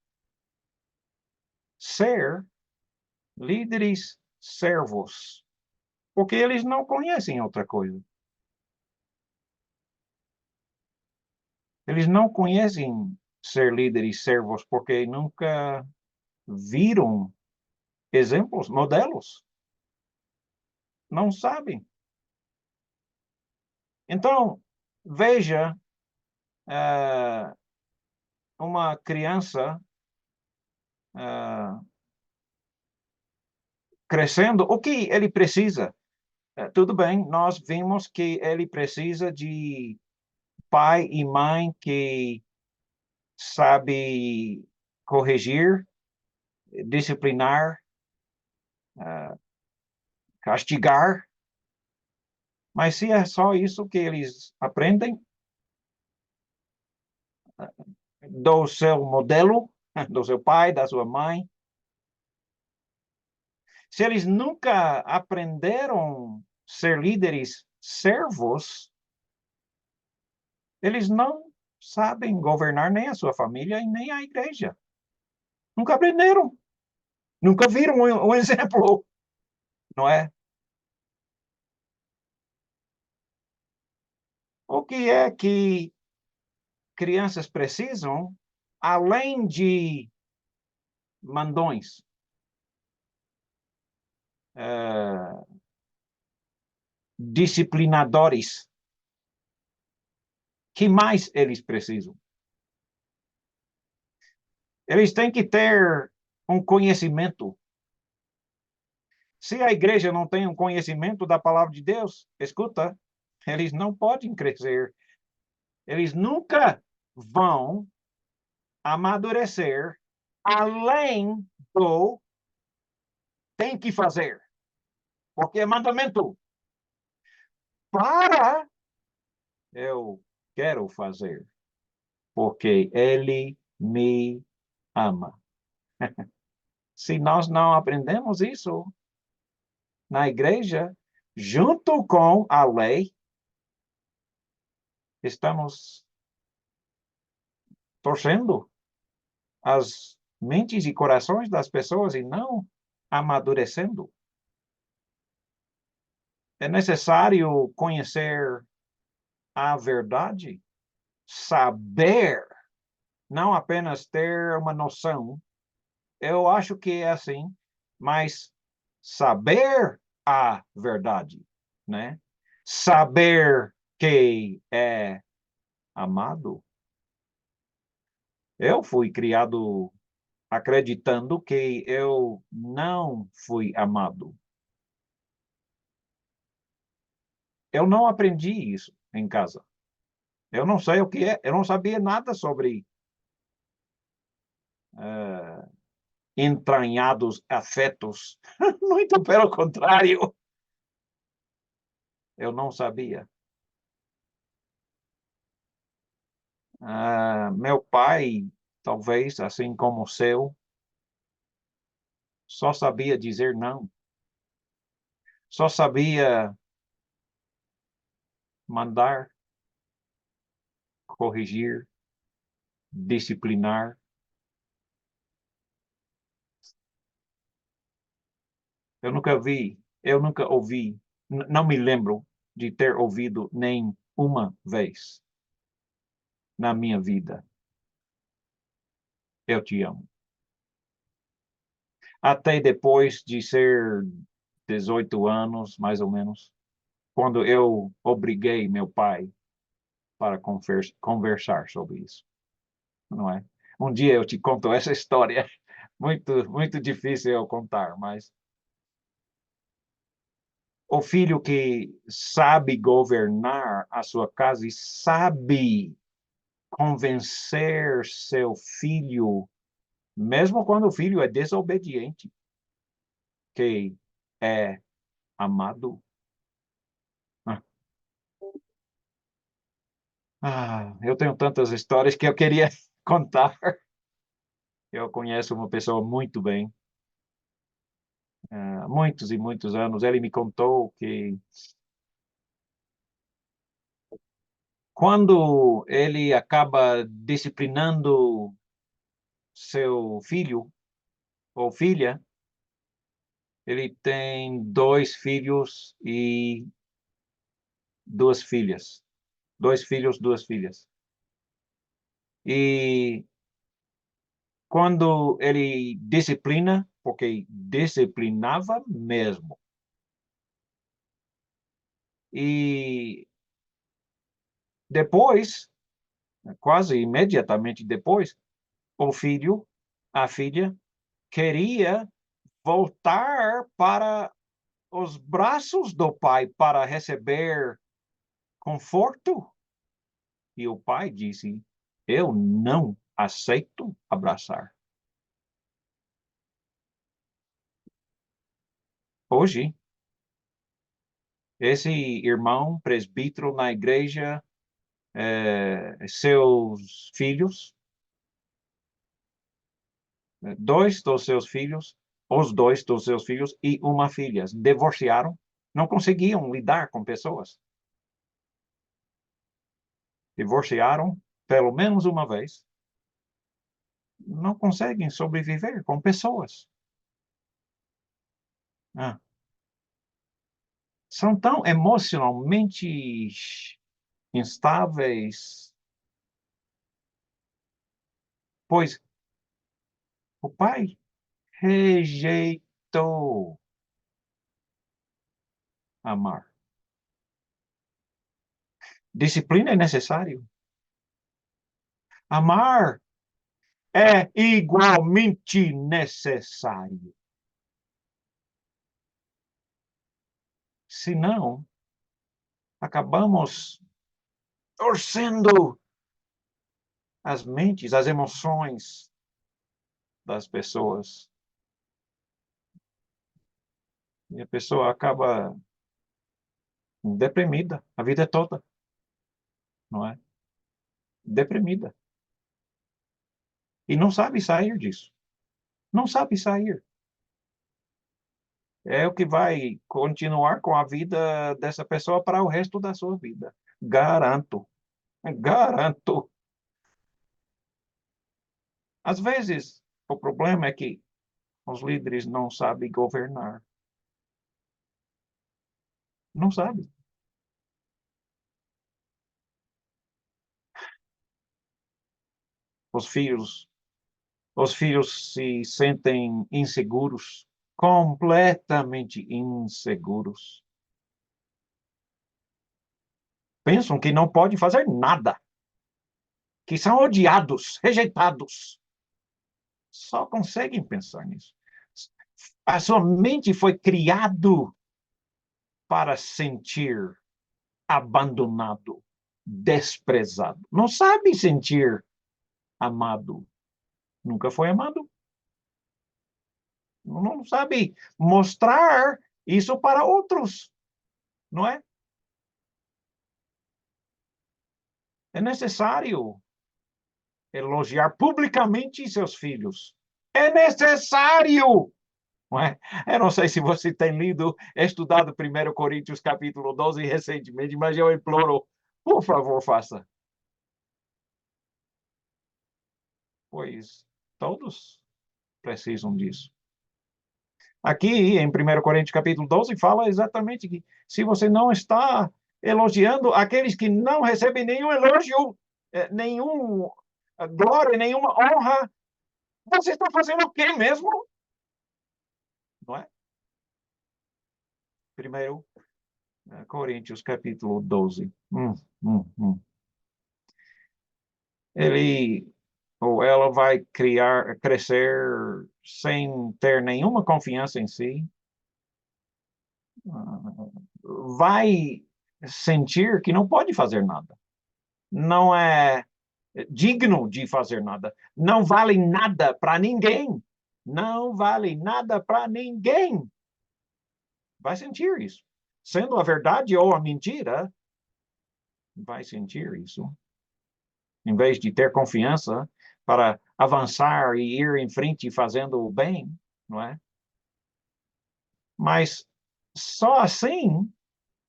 Ser líderes servos. Porque eles não conhecem outra coisa. Eles não conhecem ser líderes servos porque nunca viram exemplos, modelos. Não sabem. Então, veja uma criança crescendo. O que ele precisa? Tudo bem, nós vimos que ele precisa de pai e mãe que sabe corrigir, disciplinar, castigar. Mas se é só isso que eles aprendem do seu modelo, do seu pai, da sua mãe, se eles nunca aprenderam ser líderes servos, eles não sabem governar nem a sua família e nem a igreja. Nunca aprenderam. Nunca viram um exemplo, não é? O que é que crianças precisam, além de mandões? Disciplinadores. Que mais eles precisam? Eles têm que ter um conhecimento. Se a igreja não tem um conhecimento da palavra de Deus, escuta, eles não podem crescer. Eles nunca vão amadurecer além do tem que fazer. Porque é mandamento. Para eu quero fazer. Porque ele me ama. Se nós não aprendemos isso na igreja, junto com a lei, estamos torcendo as mentes e corações das pessoas e não amadurecendo. É necessário conhecer a verdade, saber, não apenas ter uma noção. Eu acho que é assim, mas saber a verdade, né? Saber que é amado. Eu fui criado acreditando que eu não fui amado. Eu não aprendi isso em casa. Eu não sei o que é, eu não sabia nada sobre entranhados afetos. Muito pelo contrário. Eu não sabia. Meu pai, talvez, assim como o seu, só sabia dizer não. Só sabia mandar, corrigir, disciplinar. Eu nunca ouvi, não me lembro de ter ouvido nem uma vez na minha vida. Eu te amo. Até depois de ser 18 anos, mais ou menos, quando eu obriguei meu pai para conversar sobre isso, não é? Um dia eu te conto essa história, muito difícil eu contar, mas o filho que sabe governar a sua casa e sabe convencer seu filho, mesmo quando o filho é desobediente, que é amado. Eu tenho tantas histórias que eu queria contar. Eu conheço uma pessoa muito bem, há muitos e muitos anos. Ele me contou que quando ele acaba disciplinando seu filho ou filha, ele tem 2 filhos e 2 filhas. 2 filhos, 2 filhas. E quando ele disciplina, porque disciplinava mesmo, e depois, quase imediatamente depois, o filho, a filha, queria voltar para os braços do pai para receber conforto. E o pai disse: eu não aceito abraçar. Hoje, esse irmão presbítero na igreja, seus filhos, 2 dos seus filhos, os 2 dos seus filhos e uma filha, divorciaram, não conseguiam lidar com pessoas. Divorciaram pelo menos uma vez, não conseguem sobreviver com pessoas. Ah, são tão emocionalmente instáveis, pois o pai rejeitou amar. Disciplina é necessário. Amar é igualmente necessário. Senão, acabamos torcendo as mentes, as emoções das pessoas. E a pessoa acaba deprimida a vida toda, não é? Deprimida. E não sabe sair disso. Não sabe sair. É o que vai continuar com a vida dessa pessoa para o resto da sua vida. Garanto. Garanto. Às vezes, o problema é que os líderes não sabem governar. Não sabem. Os filhos, os filhos se sentem inseguros, completamente inseguros. Pensam que não podem fazer nada, que são odiados, rejeitados. Só conseguem pensar nisso. A sua mente foi criado para sentir abandonado, desprezado. Não sabe sentir amado. Nunca foi amado. Não sabe mostrar isso para outros, não é? É necessário elogiar publicamente seus filhos. É necessário! Não é? Eu não sei se você tem lido, estudado 1 Coríntios capítulo 12 recentemente, mas eu imploro, por favor, faça. Pois todos precisam disso. Aqui, em 1 Coríntios capítulo 12, fala exatamente que se você não está elogiando aqueles que não recebem nenhum elogio, nenhum glória, nenhuma honra, você está fazendo o quê mesmo? Não é? 1 Coríntios capítulo 12. Ele ou ela vai crescer sem ter nenhuma confiança em si, vai sentir que não pode fazer nada, não é digno de fazer nada, não vale nada para ninguém, não vale nada para ninguém. Vai sentir isso. Sendo a verdade ou a mentira, vai sentir isso. Em vez de ter confiança para avançar e ir em frente fazendo o bem, não é? Mas só assim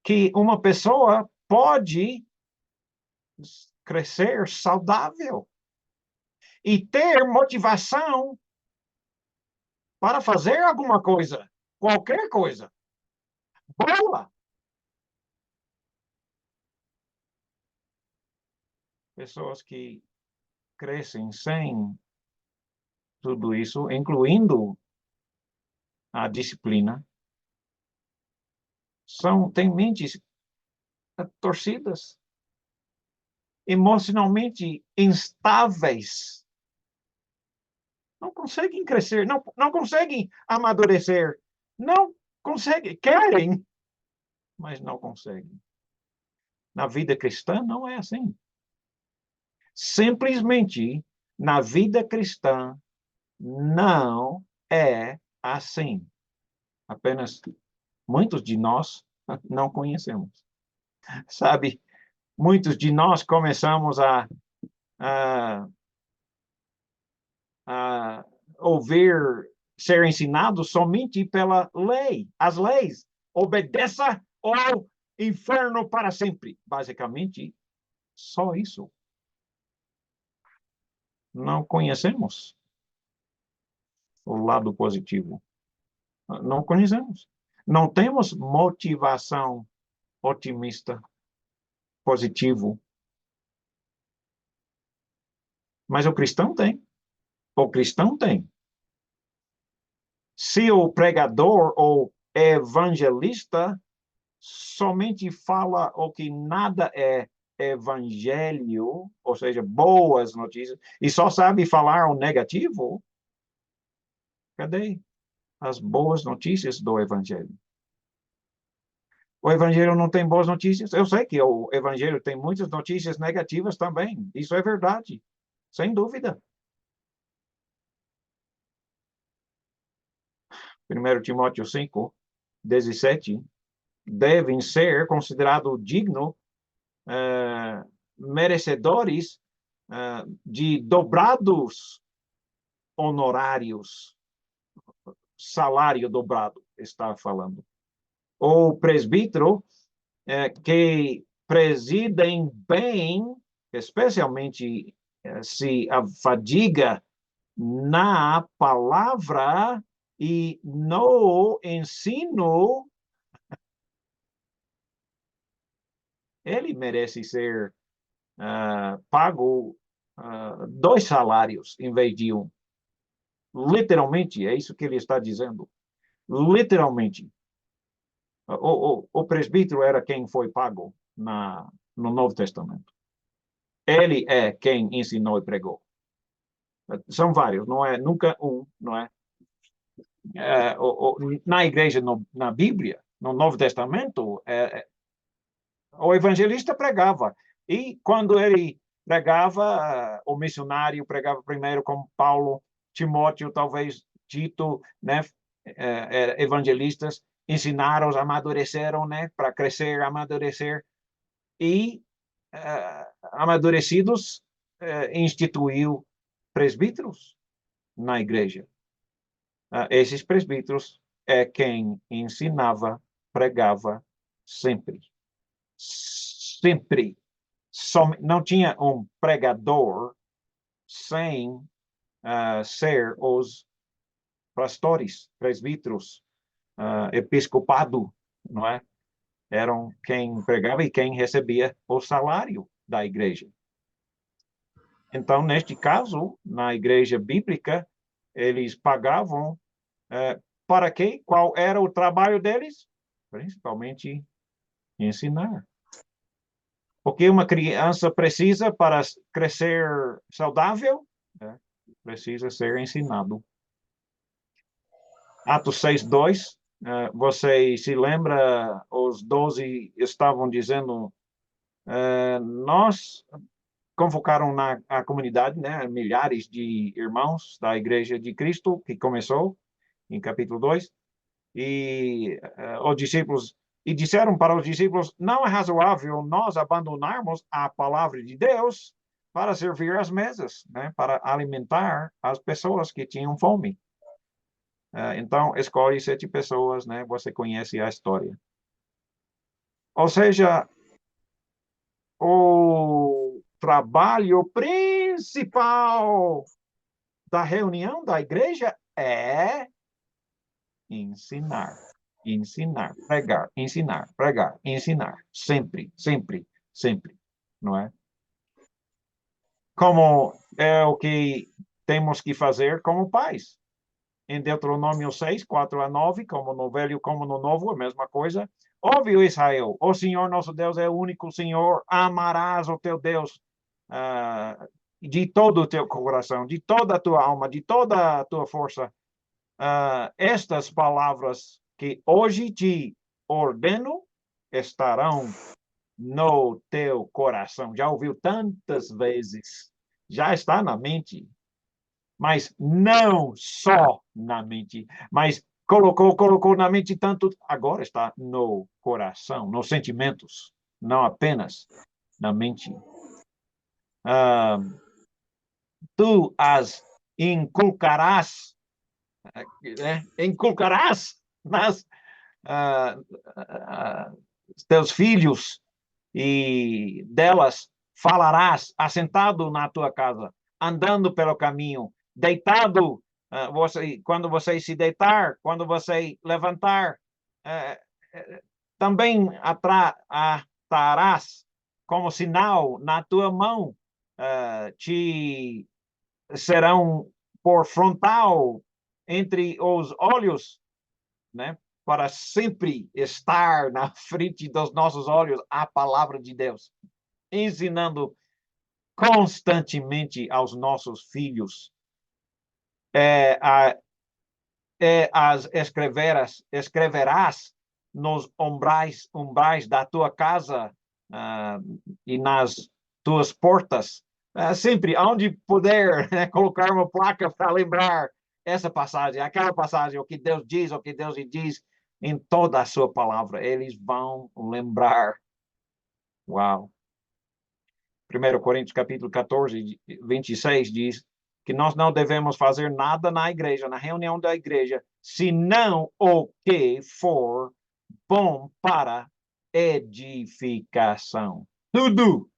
que uma pessoa pode crescer saudável e ter motivação para fazer alguma coisa, qualquer coisa. Boa! Pessoas que crescem sem tudo isso, incluindo a disciplina, têm mentes torcidas, emocionalmente instáveis. Não conseguem crescer, não conseguem amadurecer, não conseguem, querem, mas não conseguem. Na vida cristã não é assim. Simplesmente, na vida cristã, não é assim. Apenas muitos de nós não conhecemos. Sabe, muitos de nós começamos a ouvir, ser ensinados somente pela lei, as leis. Obedeça ao inferno para sempre. Basicamente, só isso. Não conhecemos o lado positivo. Não conhecemos. Não temos motivação otimista, positivo. Mas o cristão tem. O cristão tem. Se o pregador ou evangelista somente fala o que nada é evangelho, ou seja, boas notícias, e só sabe falar o negativo, cadê as boas notícias do evangelho? O evangelho não tem boas notícias? Eu sei que o evangelho tem muitas notícias negativas também. Isso é verdade, sem dúvida. 1 Timóteo 5, 17, devem ser considerados dignos, merecedores de dobrados honorários, salário dobrado, está falando. O presbítero que presidem bem, especialmente se afadiga na palavra e no ensino, ele merece ser pago 2 salários em vez de 1. Literalmente, é isso que ele está dizendo. Literalmente. O presbítero era quem foi pago no Novo Testamento. Ele é quem ensinou e pregou. São vários, não é nunca um, não é? Na igreja, na Bíblia, no Novo Testamento, o evangelista pregava. E quando ele pregava, o missionário pregava primeiro, como Paulo, Timóteo, talvez Tito, né? Evangelistas, ensinaram, amadureceram, né? Para crescer, amadurecer. E amadurecidos, instituiu presbíteros na igreja. Esses presbíteros é quem ensinava, pregava sempre. Sempre. Não tinha um pregador sem ser os pastores, presbíteros, episcopado, não é? Eram quem pregava e quem recebia o salário da igreja. Então, neste caso, na igreja bíblica, eles pagavam para quê? Qual era o trabalho deles? Principalmente ensinar. O que uma criança precisa para crescer saudável? Precisa ser ensinado. Atos 6:2, você se lembra, os 12 estavam dizendo, nós convocaram a comunidade, né, milhares de irmãos da Igreja de Cristo, que começou em capítulo 2, e os discípulos, e disseram para os discípulos, não é razoável nós abandonarmos a palavra de Deus para servir às mesas, né, para alimentar as pessoas que tinham fome. Então, escolhe 7 pessoas, né, você conhece a história. Ou seja, o trabalho principal da reunião da igreja é ensinar, ensinar, pregar, ensinar, sempre, sempre, sempre, não é? Como é o que temos que fazer como pais. Em Deuteronômio 6:4-9, como no Velho, como no Novo, a mesma coisa. Ouve, Israel, o Senhor nosso Deus é o único Senhor, amarás o teu Deus de todo o teu coração, de toda a tua alma, de toda a tua força. Estas palavras que hoje te ordeno estarão no teu coração. Já ouviu tantas vezes, já está na mente, mas não só na mente, mas colocou na mente tanto, agora está no coração, nos sentimentos, não apenas na mente. Tu as inculcarás, nas teus filhos, e delas falarás assentado na tua casa, andando pelo caminho, deitado, quando você se deitar, quando você levantar, também atarás como sinal na tua mão, te serão por frontal entre os olhos, né? Para sempre estar na frente dos nossos olhos a palavra de Deus, ensinando constantemente aos nossos filhos. As escreverás nos umbrais da tua casa e nas tuas portas, sempre, onde puder, né, colocar uma placa para lembrar essa passagem, aquela passagem, o que Deus diz, o que Deus diz em toda a sua palavra, eles vão lembrar. Uau! 1 Coríntios capítulo 14, 26 diz que nós não devemos fazer nada na igreja, na reunião da igreja, senão o que for bom para edificação. Tudo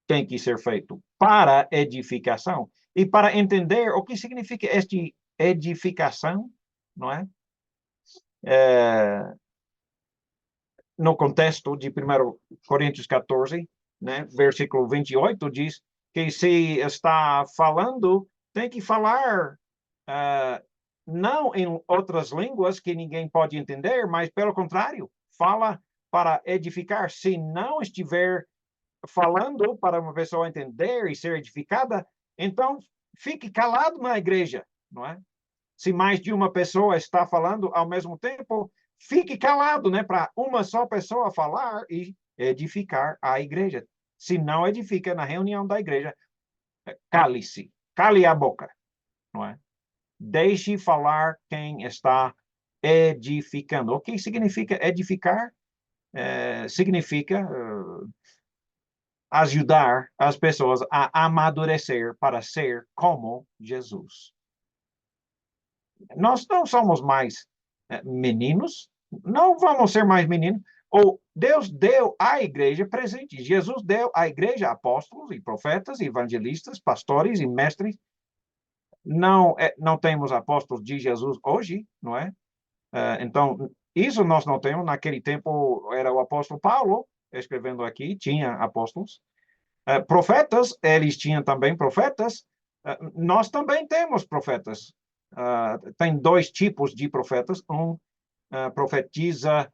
tem que ser feito para edificação. E para entender o que significa esta edificação, não é? No contexto de 1 Coríntios 14, né, versículo 28, diz que se está falando, tem que falar não em outras línguas que ninguém pode entender, mas, pelo contrário, fala para edificar. Se não estiver falando para uma pessoa entender e ser edificada, então fique calado na igreja, não é? Se mais de uma pessoa está falando ao mesmo tempo, fique calado, né, para uma só pessoa falar e edificar a igreja. Se não edifica na reunião da igreja, cale-se, cale a boca, não é? Deixe falar quem está edificando. O que significa edificar? Significa ajudar as pessoas a amadurecer para ser como Jesus. Nós não somos mais meninos, não vamos ser mais meninos. Ou Deus deu à igreja presente. Jesus deu à igreja apóstolos e profetas, evangelistas, pastores e mestres. Não temos apóstolos de Jesus hoje, não é? Então, isso nós não temos. Naquele tempo era o apóstolo Paulo, escrevendo aqui, tinha apóstolos. Profetas, eles tinham também profetas. Nós também temos profetas. Tem dois tipos de profetas. Um profetiza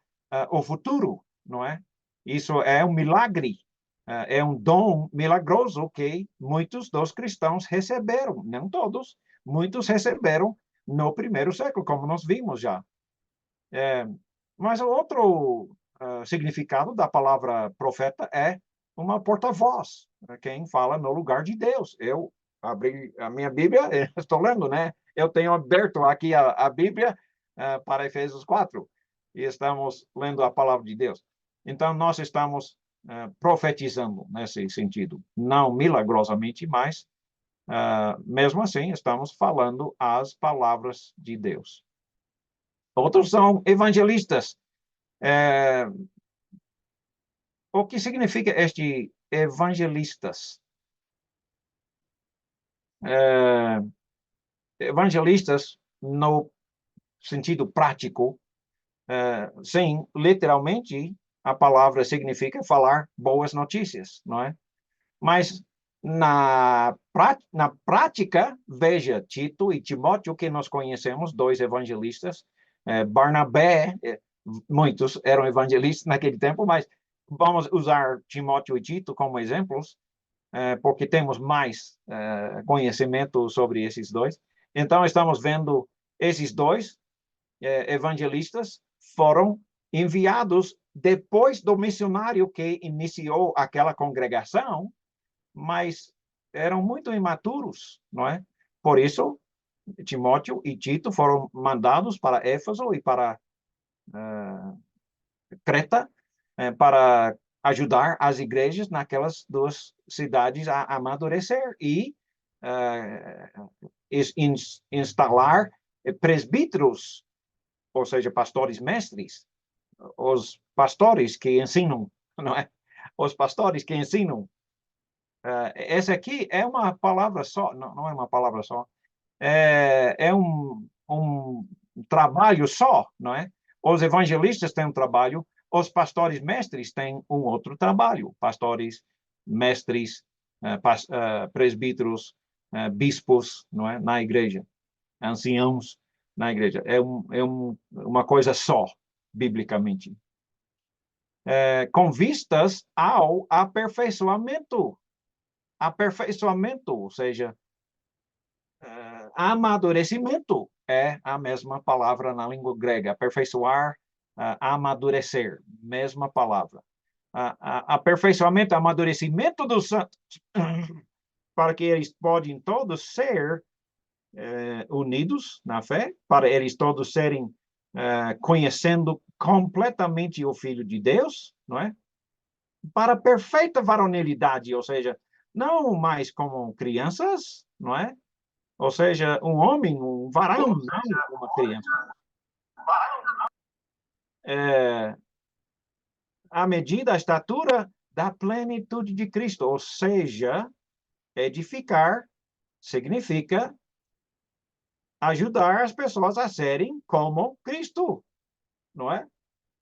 o futuro, não é? Isso é um milagre, é um dom milagroso que muitos dos cristãos receberam, não todos, muitos receberam no primeiro século, como nós vimos já. Mas o outro significado da palavra profeta é uma porta-voz, quem fala no lugar de Deus. Eu abri a minha Bíblia, estou lendo, né? Eu tenho aberto aqui a Bíblia para Efésios 4 e estamos lendo a palavra de Deus. Então, nós estamos profetizando nesse sentido, não milagrosamente, mas mesmo assim estamos falando as palavras de Deus. Outros são evangelistas. O que significa este evangelistas? Evangelistas, no sentido prático, sim, literalmente, a palavra significa falar boas notícias, não é? Mas na prática, veja, Tito e Timóteo, que nós conhecemos, dois evangelistas, Barnabé, muitos eram evangelistas naquele tempo, mas vamos usar Timóteo e Tito como exemplos, porque temos mais conhecimento sobre esses dois. Então, estamos vendo esses dois evangelistas foram enviados depois do missionário que iniciou aquela congregação, mas eram muito imaturos, não é? Por isso, Timóteo e Tito foram mandados para Éfeso e para Creta para ajudar as igrejas naquelas duas cidades a amadurecer e instalar presbíteros, ou seja, pastores mestres, os pastores que ensinam, não é? Os pastores que ensinam. Essa aqui é uma palavra só, não é uma palavra só, é um trabalho só, não é? Os evangelistas têm um trabalho, os pastores mestres têm um outro trabalho. Pastores, mestres, presbíteros, bispos, não é? Na igreja, anciãos na igreja. É uma coisa só, biblicamente. Com vistas ao aperfeiçoamento. Aperfeiçoamento, ou seja, amadurecimento é a mesma palavra na língua grega. Aperfeiçoar, amadurecer, mesma palavra. Aperfeiçoamento, amadurecimento dos santos, para que eles podem todos ser unidos na fé, para eles todos serem conhecendo completamente o Filho de Deus, não é? Para perfeita varonilidade, ou seja, não mais como crianças, não é? Ou seja, um homem, um varão, não uma criança. À medida, a estatura da plenitude de Cristo, ou seja, edificar significa ajudar as pessoas a serem como Cristo, não é?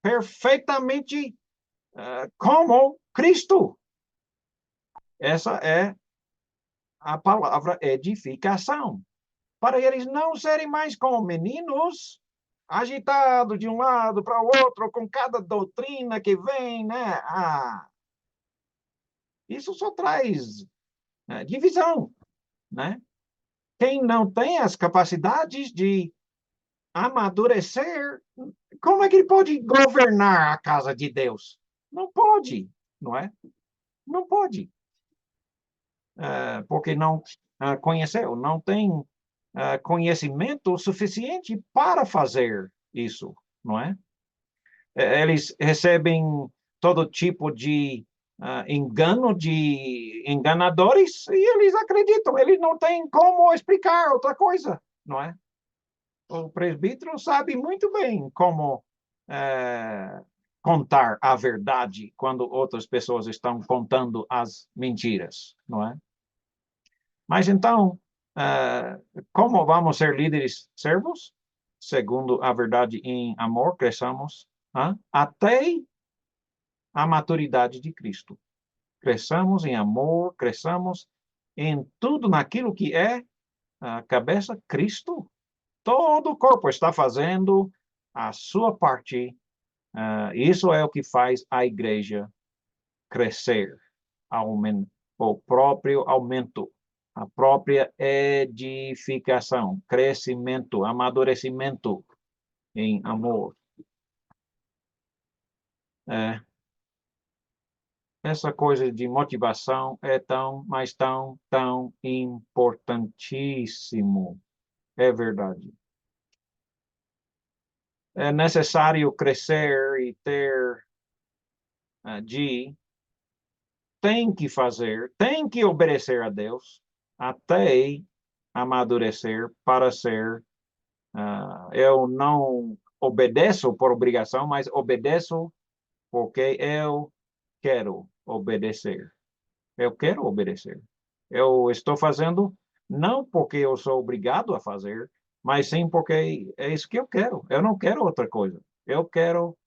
Perfeitamente como Cristo. Essa é a palavra edificação. Para eles não serem mais como meninos, agitados de um lado para o outro, com cada doutrina que vem, né? Isso só traz divisão, né? Quem não tem as capacidades de amadurecer, como é que ele pode governar a casa de Deus? Não pode, não é? Não pode. Porque não conheceu, não tem conhecimento suficiente para fazer isso, não é? Eles recebem todo tipo de engano de enganadores e eles acreditam. Eles não têm como explicar outra coisa, não é? O presbítero sabe muito bem como contar a verdade quando outras pessoas estão contando as mentiras, não é? Mas então, como vamos ser líderes servos? Segundo a verdade em amor, cresçamos até a maturidade de Cristo. Cresçamos em amor, cresçamos em tudo naquilo que é a cabeça, Cristo. Todo o corpo está fazendo a sua parte. Isso é o que faz a igreja crescer, o próprio aumento, a própria edificação, crescimento, amadurecimento em amor. Essa coisa de motivação é tão importantíssimo. É verdade. É necessário crescer e ter tem que fazer, tem que obedecer a Deus até amadurecer para ser. Eu não obedeço por obrigação, mas obedeço porque eu quero obedecer. Eu quero obedecer. Eu estou fazendo não porque eu sou obrigado a fazer, mas sim porque é isso que eu quero. Eu não quero outra coisa. Eu quero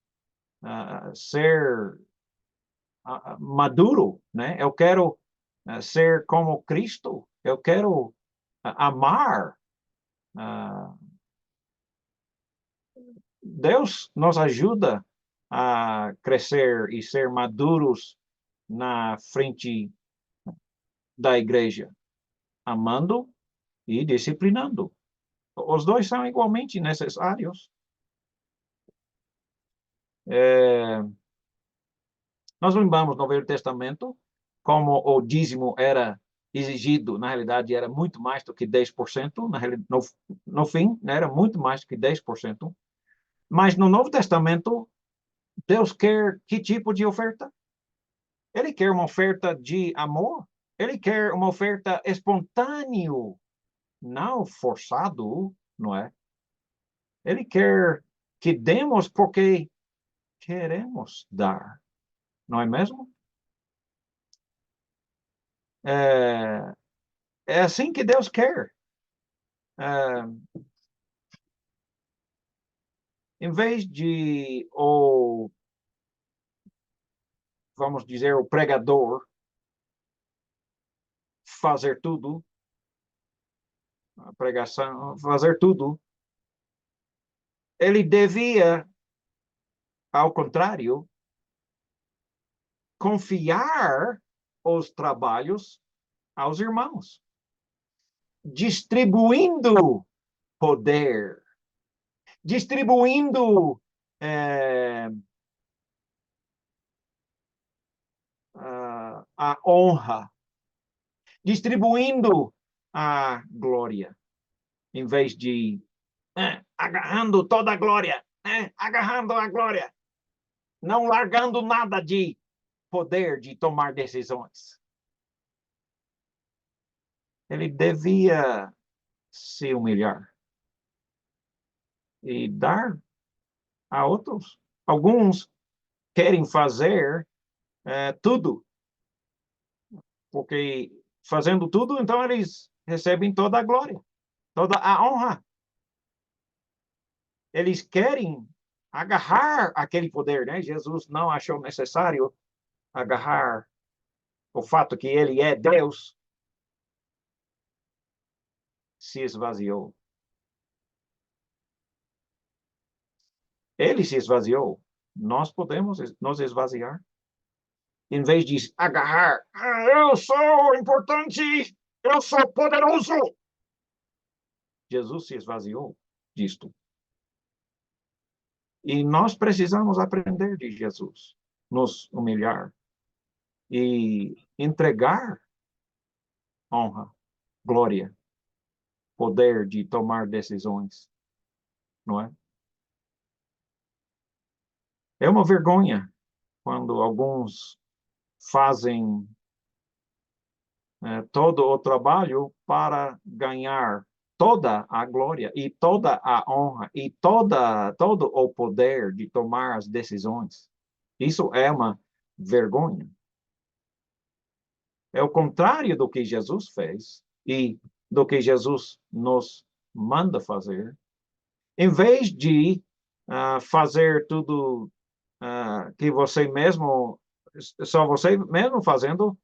ser maduro, né? Eu quero ser como Cristo. Eu quero amar. Deus nos ajuda a crescer e ser maduros na frente da igreja, amando e disciplinando. Os dois são igualmente necessários. Nós lembramos no Velho Testamento como o dízimo era exigido, na realidade era muito mais do que 10%, no fim, né, era muito mais do que 10%. Mas no Novo Testamento, Deus quer que tipo de oferta? Ele quer uma oferta de amor, ele quer uma oferta espontânea, não forçado, não é? Ele quer que demos porque queremos dar, não é mesmo? É assim que Deus quer. Em vez de vamos dizer, o pregador fazer tudo, a pregação, fazer tudo, ele devia, ao contrário, confiar os trabalhos aos irmãos, distribuindo poder, distribuindo a honra, distribuindo a glória, em vez de agarrando toda a glória, agarrando a glória, não largando nada de poder de tomar decisões. Ele devia se humilhar e dar a outros. Alguns querem fazer tudo, porque fazendo tudo, então eles recebem toda a glória, toda a honra. Eles querem agarrar aquele poder, né? Jesus não achou necessário agarrar o fato que ele é Deus, se esvaziou. Ele se esvaziou. Nós podemos nos esvaziar. Em vez de agarrar, eu sou importante, eu sou poderoso. Jesus se esvaziou disto. E nós precisamos aprender de Jesus, nos humilhar e entregar honra, glória, poder de tomar decisões, não é? É uma vergonha quando alguns fazem todo o trabalho para ganhar toda a glória e toda a honra e todo o poder de tomar as decisões. Isso é uma vergonha. É o contrário do que Jesus fez e do que Jesus nos manda fazer. Em vez de fazer tudo que você mesmo, só você mesmo fazendo,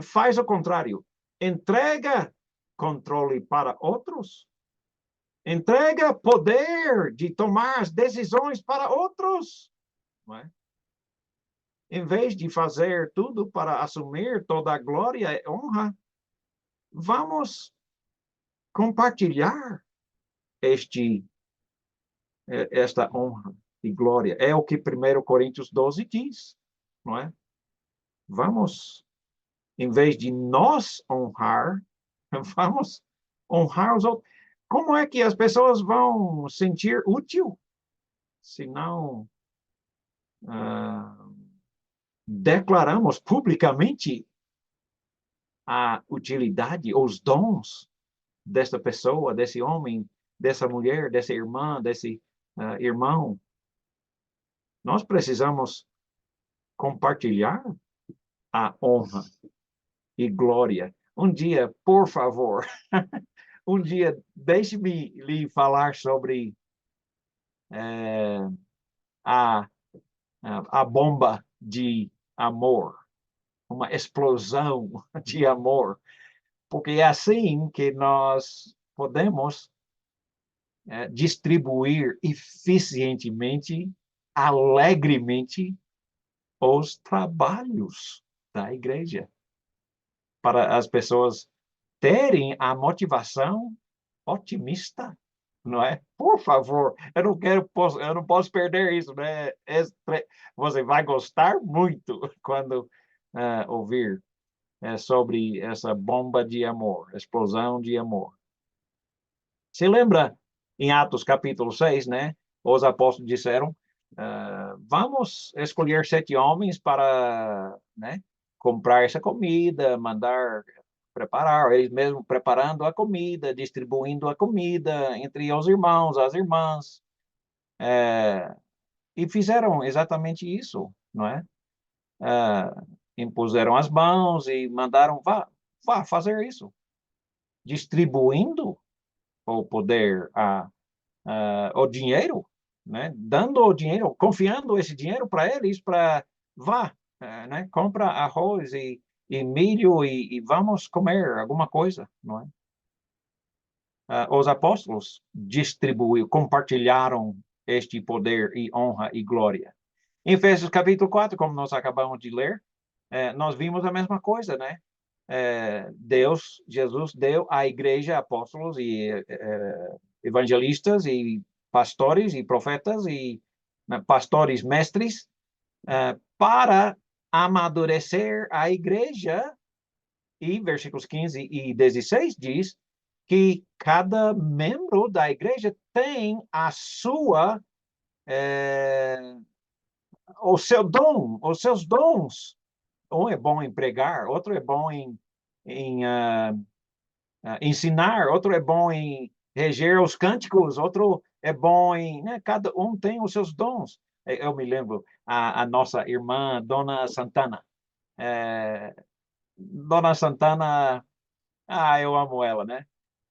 faz o contrário. Entrega controle para outros. Entrega poder de tomar as decisões para outros. Não é? Em vez de fazer tudo para assumir toda a glória e honra, vamos compartilhar esta honra e glória. É o que 1 Coríntios 12 diz, não é? Vamos, em vez de nós honrar, vamos honrar os outros. Como é que as pessoas vão sentir útil se não declaramos publicamente a utilidade, os dons desta pessoa, desse homem, dessa mulher, dessa irmã, desse irmão? Nós precisamos compartilhar a honra e glória. Um dia, por favor, um dia, deixe-me lhe falar sobre a bomba de amor, uma explosão de amor, porque é assim que nós podemos distribuir eficientemente, alegremente, os trabalhos da igreja, para as pessoas terem a motivação otimista, não é? Por favor, eu não posso perder isso, né? Você vai gostar muito quando ouvir sobre essa bomba de amor, explosão de amor. Se lembra em Atos capítulo 6, né? Os apóstolos disseram, vamos escolher 7 homens para, né, comprar essa comida, mandar preparar, eles mesmos preparando a comida, distribuindo a comida entre os irmãos, as irmãs. E fizeram exatamente isso, não é? Impuseram as mãos e mandaram, vá fazer isso. Distribuindo o poder, o dinheiro, né? Dando o dinheiro, confiando esse dinheiro para eles, para né? Compra arroz e milho e vamos comer alguma coisa, não é? Os apóstolos compartilharam este poder e honra e glória. Em Efésios capítulo 4, como nós acabamos de ler, nós vimos a mesma coisa, né? Jesus deu à igreja apóstolos e evangelistas e pastores e profetas e pastores mestres para amadurecer a igreja. E versículos 15 e 16 diz que cada membro da igreja tem o seu dom, os seus dons. Um é bom em pregar, outro é bom em ensinar, outro é bom em reger os cânticos, outro é bom em... Né, cada um tem os seus dons. Eu me lembro, a nossa irmã, Dona Santana. Dona Santana, eu amo ela, né?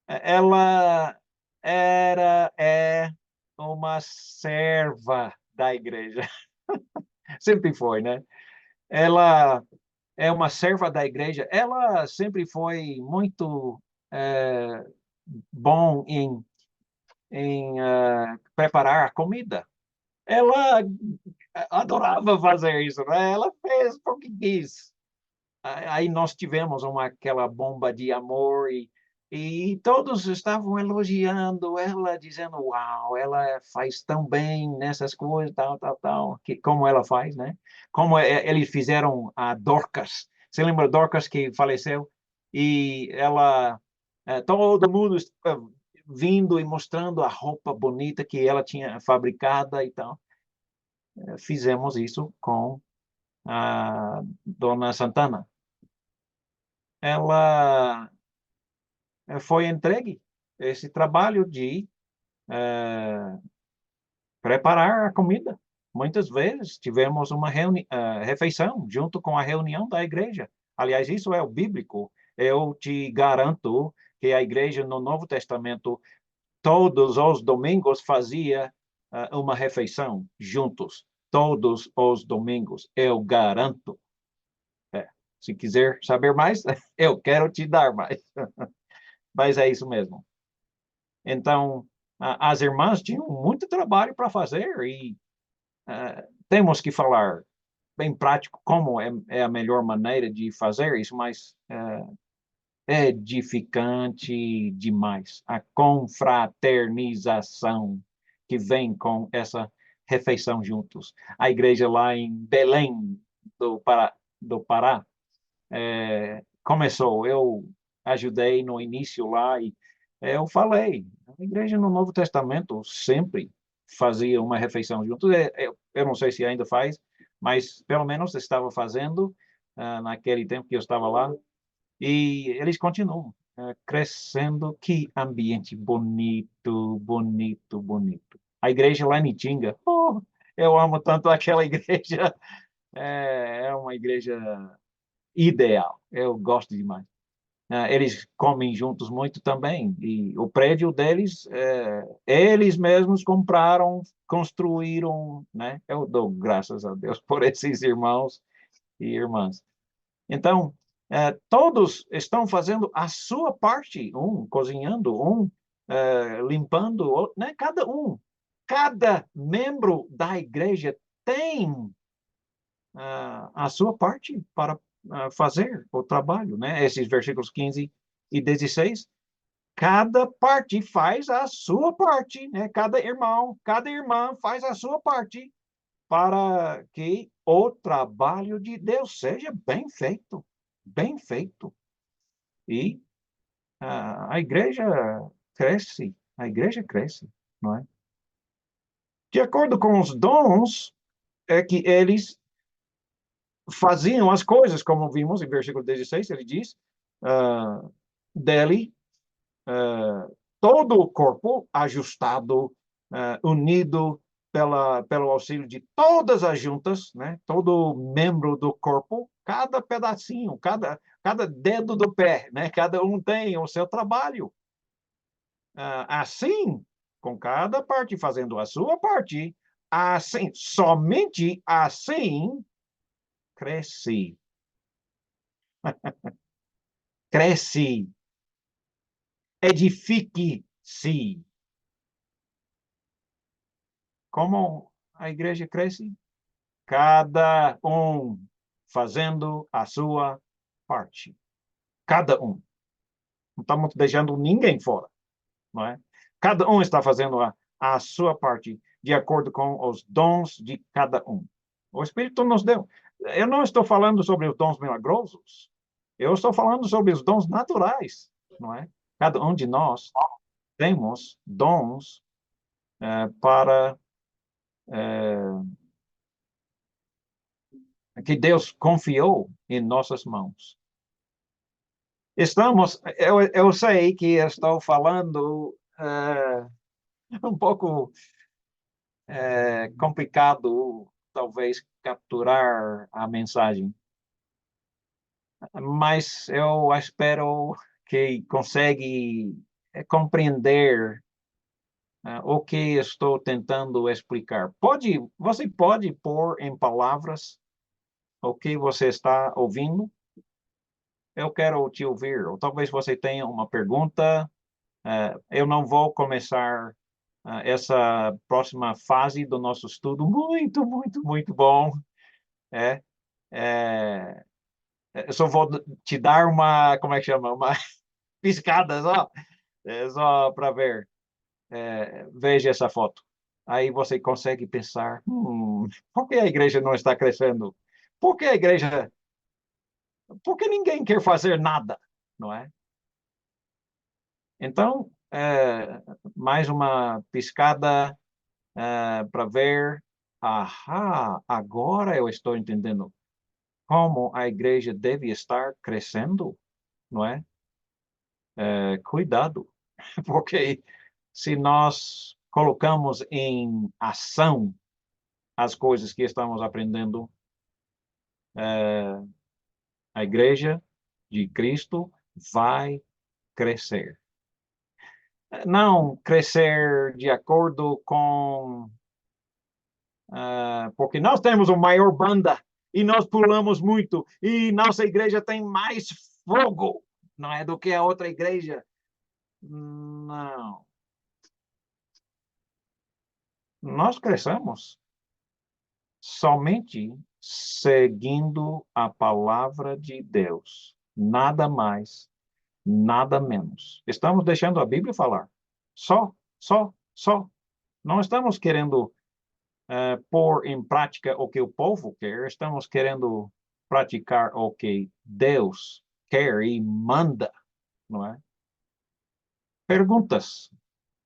Ela é uma serva da igreja. Sempre foi, né? Ela é uma serva da igreja. Ela sempre foi muito bom em preparar a comida. Ela adorava fazer isso, né? Ela fez porque quis. Aí nós tivemos aquela bomba de amor e todos estavam elogiando ela, dizendo, uau, ela faz tão bem nessas coisas, tal, que como ela faz, né? Como eles fizeram a Dorcas. Você lembra Dorcas que faleceu? E ela, todo mundo vindo e mostrando a roupa bonita que ela tinha fabricada e tal. Fizemos isso com a Dona Santana, ela foi entregue esse trabalho de preparar a comida. Muitas vezes tivemos uma refeição junto com a reunião da igreja. Aliás, isso é o bíblico. Eu te garanto que a igreja no Novo Testamento, todos os domingos, fazia uma refeição juntos. Todos os domingos. Eu garanto. Se quiser saber mais, eu quero te dar mais. Mas é isso mesmo. Então, as irmãs tinham muito trabalho para fazer e temos que falar bem prático como é a melhor maneira de fazer isso, mas é edificante demais a confraternização que vem com essa refeição juntos. A igreja lá em Belém do Pará começou. Eu ajudei no início lá e eu falei, a igreja no Novo Testamento sempre fazia uma refeição juntos. Eu não sei se ainda faz, mas pelo menos estava fazendo naquele tempo que eu estava lá. E eles continuam crescendo. Que ambiente bonito, bonito, bonito. A igreja lá em Itinga, eu amo tanto aquela igreja. É uma igreja ideal. Eu gosto demais. Eles comem juntos muito também. E o prédio deles, eles mesmos compraram, construíram, né? Eu dou graças a Deus por esses irmãos e irmãs. Então, todos estão fazendo a sua parte, um cozinhando, um limpando, né? Cada membro da igreja tem a sua parte para fazer o trabalho, né? Esses versículos 15 e 16, cada parte faz a sua parte, né? Cada irmão, cada irmã faz a sua parte para que o trabalho de Deus seja bem feito, bem feito. E a igreja cresce, não é? De acordo com os dons, é que eles faziam as coisas, como vimos em versículo 16, ele diz, dele, todo o corpo ajustado, unido pelo auxílio de todas as juntas, né? Todo membro do corpo, cada pedacinho, cada dedo do pé, né? Cada um tem o seu trabalho. Assim, com cada parte fazendo a sua parte, assim, somente assim, cresce. Cresce. Edifique-se. Como a igreja cresce? Cada um fazendo a sua parte. Cada um. Não estamos deixando ninguém fora, não é? Cada um está fazendo a sua parte de acordo com os dons de cada um. O Espírito nos deu. Eu não estou falando sobre os dons milagrosos. Eu estou falando sobre os dons naturais, não é? Cada um de nós temos dons para que Deus confiou em nossas mãos. Eu sei que estou falando um pouco complicado, talvez, capturar a mensagem, mas eu espero que consegue compreender o que estou tentando explicar. Você pode pôr em palavras o que você está ouvindo? Eu quero te ouvir. Ou talvez você tenha uma pergunta. Eu não vou começar essa próxima fase do nosso estudo. Muito, muito, muito bom. É, é, eu só vou te dar uma, como é que chama? Uma piscada só para ver. Veja essa foto. Aí você consegue pensar, por que a igreja não está crescendo? Por que a igreja... Por que ninguém quer fazer nada, não é? Então, mais uma piscada para ver. Agora eu estou entendendo. como a igreja deve estar crescendo, não é? Cuidado, porque se nós colocamos em ação as coisas que estamos aprendendo, a igreja de Cristo vai crescer. Não crescer de acordo com... porque nós temos a maior banda e nós pulamos muito e nossa igreja tem mais fogo, não é, do que a outra igreja. Não. Nós crescemos somente seguindo a palavra de Deus. Nada mais, nada menos. Estamos deixando a Bíblia falar. Só. Não estamos querendo pôr em prática o que o povo quer, estamos querendo praticar o que Deus quer e manda, não é? Perguntas.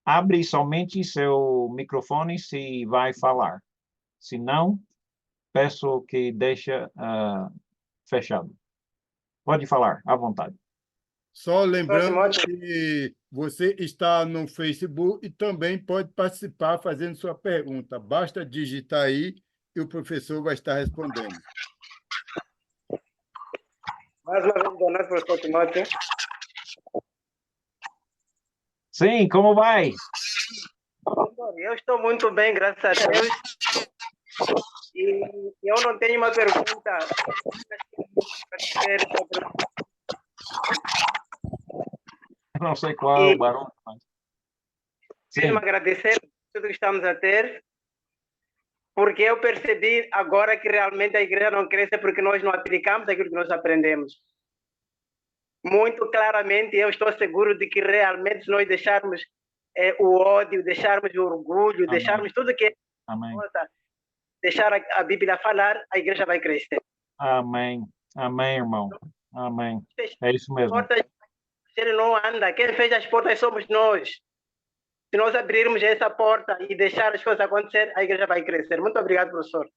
Abre somente seu microfone se vai falar. Se não, peço que deixe fechado. Pode falar, à vontade. Só lembrando que você está no Facebook e também pode participar fazendo sua pergunta. Basta digitar aí e o professor vai estar respondendo. Mais uma vez, boa noite, professor Timóteo. Sim, como vai? Eu estou muito bem, graças a Deus. E eu não tenho uma pergunta. Não sei qual é o barulho. Quero agradecer por tudo que estamos a ter, porque eu percebi agora que realmente a igreja não cresce porque nós não aplicamos aquilo que nós aprendemos. Muito claramente, eu estou seguro de que realmente se nós deixarmos o ódio, deixarmos o orgulho, Amém. deixarmos tudo que Amém. deixar a Bíblia falar, a igreja vai crescer. Amém. Amém, irmão. Amém. É isso mesmo. Portas, ele não anda. Quem fez as portas somos nós. Se nós abrirmos essa porta e deixar as coisas acontecer, a igreja vai crescer. Muito obrigado, professor.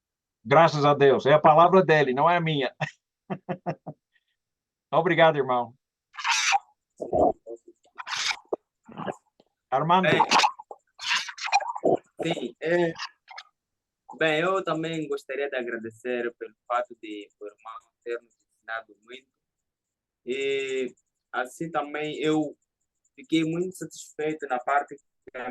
Graças a Deus. É a palavra dele, não é a minha. Obrigado, irmão. Armando. Sim, bem, eu também gostaria de agradecer pelo fato de o irmão ter nos ensinado muito. E assim também eu fiquei muito satisfeito na parte que a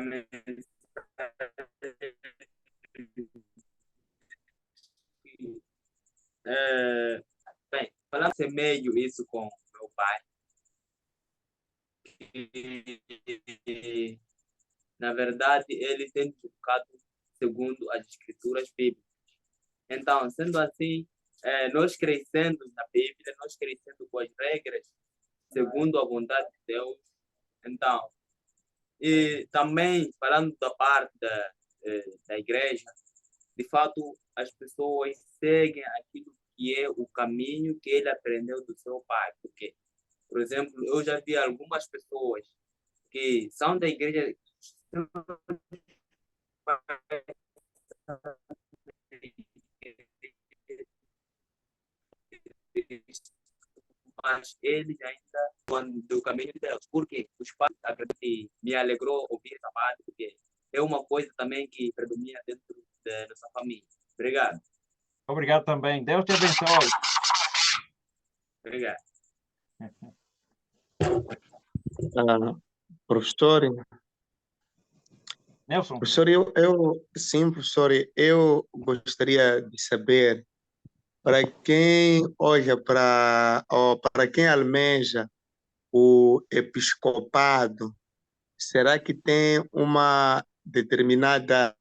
bem, falando meio isso com meu pai. E, na verdade, ele tem educado segundo as escrituras bíblicas. Então, sendo assim, nós crescendo na Bíblia, nós crescendo com as regras segundo a vontade de Deus. Então, e também falando da parte da igreja, de fato, as pessoas seguem aquilo que é o caminho que ele aprendeu do seu pai. Porque, por exemplo, eu já vi algumas pessoas que são da igreja, mas eles ainda vão do caminho de Deus. Porque os pais me alegrou ouvir essa parte, porque é uma coisa também que predomina dentro da nossa família. Obrigado. Obrigado também. Deus te abençoe. Obrigado. Professor, Nelson. professor, sim, professor, eu gostaria de saber para quem olha ou para quem almeja o episcopado, será que tem uma determinada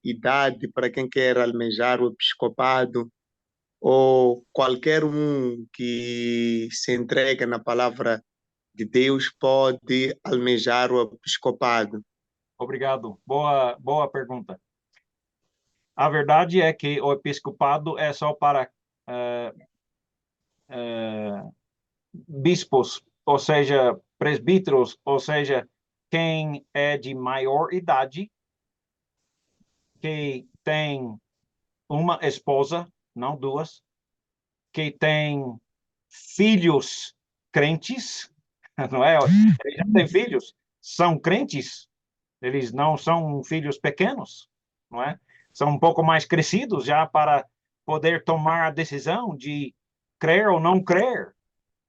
idade para quem quer almejar o episcopado? Ou qualquer um que se entrega na palavra de Deus pode almejar o episcopado? Obrigado. Boa pergunta. A verdade é que o episcopado é só para bispos, ou seja, presbíteros, ou seja, quem é de maior idade, que tem uma esposa, não duas, que têm filhos crentes, não é? Eles já têm filhos, são crentes, eles não são filhos pequenos, não é? São um pouco mais crescidos já para poder tomar a decisão de crer ou não crer,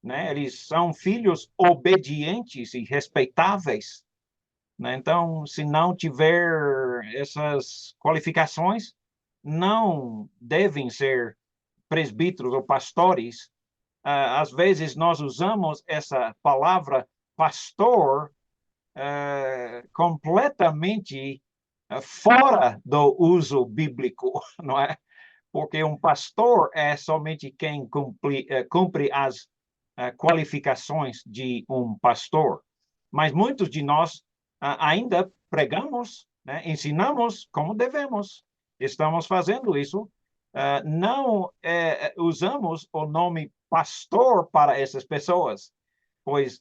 né? Eles são filhos obedientes e respeitáveis, né? Então, se não tiver essas qualificações, não devem ser presbíteros ou pastores. Às vezes nós usamos essa palavra pastor completamente fora do uso bíblico, não é? Porque um pastor é somente quem cumpre as qualificações de um pastor. Mas muitos de nós ainda pregamos, né? Ensinamos como devemos. Estamos fazendo isso. Não usamos o nome pastor para essas pessoas, pois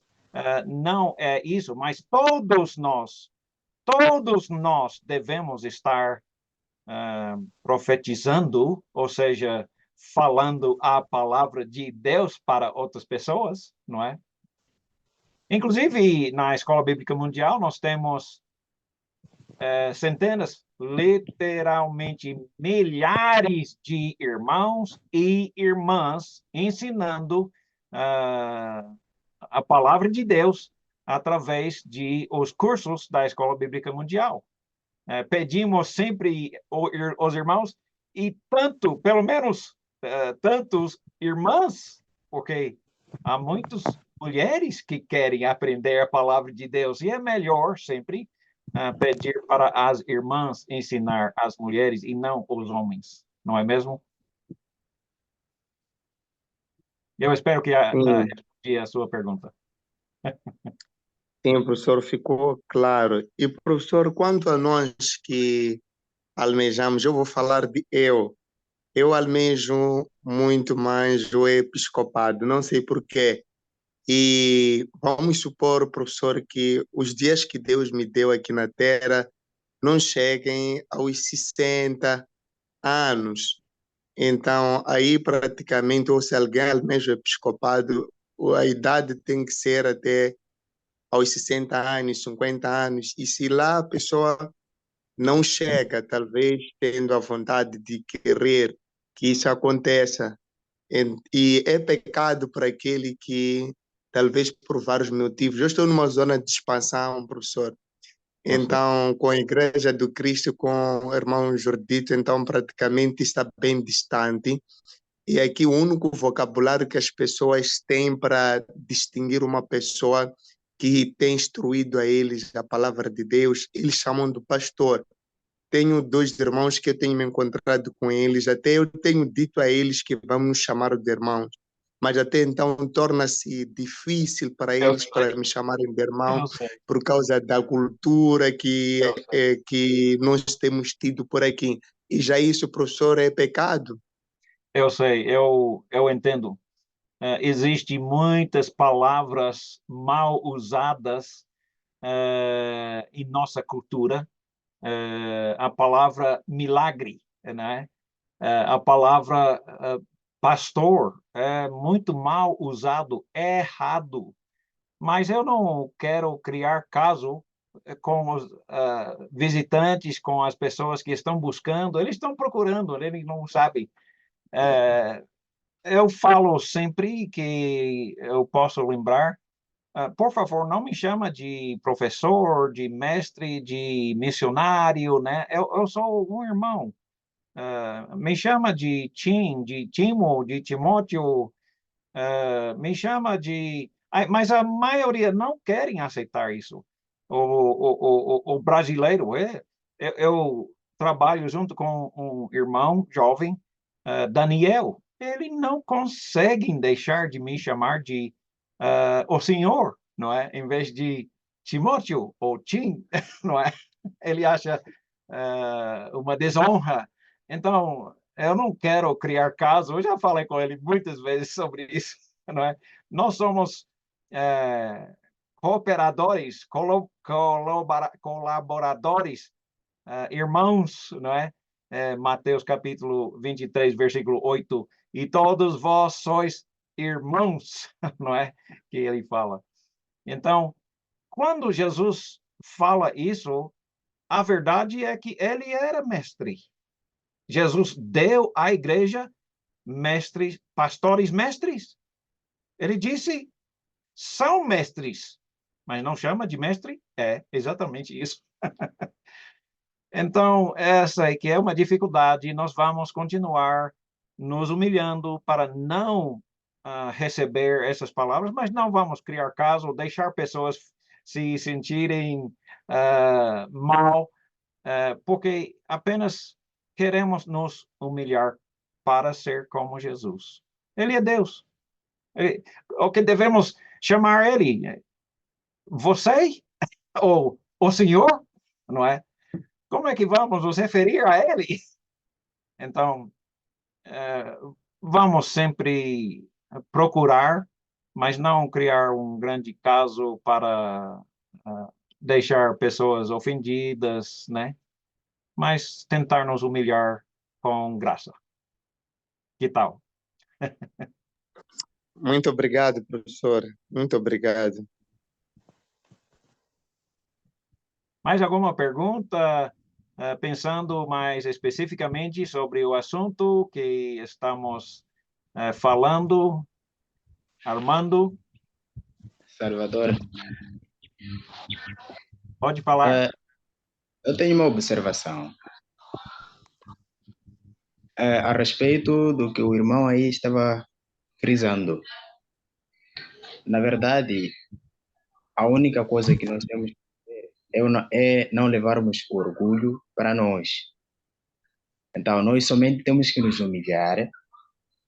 não é isso, mas todos nós devemos estar profetizando, ou seja, falando a palavra de Deus para outras pessoas, não é? Inclusive, na Escola Bíblica Mundial, nós temos centenas, literalmente milhares de irmãos e irmãs ensinando a palavra de Deus através de os cursos da Escola Bíblica Mundial. Pedimos sempre os irmãos e pelo menos tantos irmãs, porque há muitas mulheres que querem aprender a palavra de Deus e é melhor sempre pedir para as irmãs ensinar as mulheres e não os homens, não é mesmo? Eu espero que respondi a sua pergunta. Sim, professor, ficou claro. E, professor, quanto a nós que almejamos, eu vou falar de eu almejo muito mais o episcopado, não sei porquê. E vamos supor, professor, que os dias que Deus me deu aqui na Terra não cheguem aos 60 anos. Então, aí praticamente, ou se alguém almeja o episcopado, a idade tem que ser até aos 60 anos, 50 anos. E se lá a pessoa não chega, talvez tendo a vontade de querer que isso aconteça, e é pecado para aquele que, talvez por vários motivos, eu estou numa zona de expansão, professor, então com a Igreja do Cristo, com o irmão Jordito, então praticamente está bem distante, e aqui o único vocabulário que as pessoas têm para distinguir uma pessoa que tem instruído a eles a palavra de Deus, eles chamam do pastor. Tenho dois irmãos que eu tenho me encontrado com eles, até eu tenho dito a eles que vamos nos chamar de irmãos, mas até então torna-se difícil para eles para me chamarem de irmão por causa da cultura que nós temos tido por aqui. E já isso, professor, é pecado? Eu sei, eu entendo. Existem muitas palavras mal usadas em nossa cultura. A palavra milagre, né? A palavra pastor é muito mal usado, é errado. Mas eu não quero criar caso com os visitantes, com as pessoas que estão buscando. Eles estão procurando, eles não sabem. Eu falo sempre que eu posso lembrar, por favor, não me chama de professor, de mestre, de missionário, né? Eu sou um irmão. Me chama de Tim, de Timo, de Timóteo, me chama de... Mas a maioria não querem aceitar isso. O brasileiro, eu trabalho junto com um irmão jovem, Daniel, ele não conseguem deixar de me chamar de o senhor, não é? Em vez de Timóteo ou Tim, não é? Ele acha uma desonra. Então, eu não quero criar caso. Eu já falei com ele muitas vezes sobre isso, não é? Nós somos cooperadores, colaboradores, irmãos, não é? Mateus capítulo 23, versículo 8 e todos vós sois irmãos, não é? Que ele fala. Então, quando Jesus fala isso, a verdade é que ele era mestre. Jesus deu à igreja mestres, pastores mestres. Ele disse, são mestres, mas não chama de mestre? É exatamente isso. Então, essa é que é uma dificuldade. Nós vamos continuar nos humilhando para não receber essas palavras, mas não vamos criar caso, deixar pessoas se sentirem mal, porque apenas queremos nos humilhar para ser como Jesus. Ele é Deus. O que devemos chamar ele? Você ou o Senhor? Não é? Como é que vamos nos referir a ele? Então, vamos sempre procurar, mas não criar um grande caso para deixar pessoas ofendidas, né? Mas tentar nos humilhar com graça. Que tal? Muito obrigado, professor. Muito obrigado. Mais alguma pergunta? Pensando mais especificamente sobre o assunto que estamos falando, Armando? Salvador, Pode falar. eu tenho uma observação a respeito do que o irmão aí estava frisando. Na verdade, a única coisa que nós temos que fazer é não levarmos o orgulho para nós. Então, nós somente temos que nos humilhar,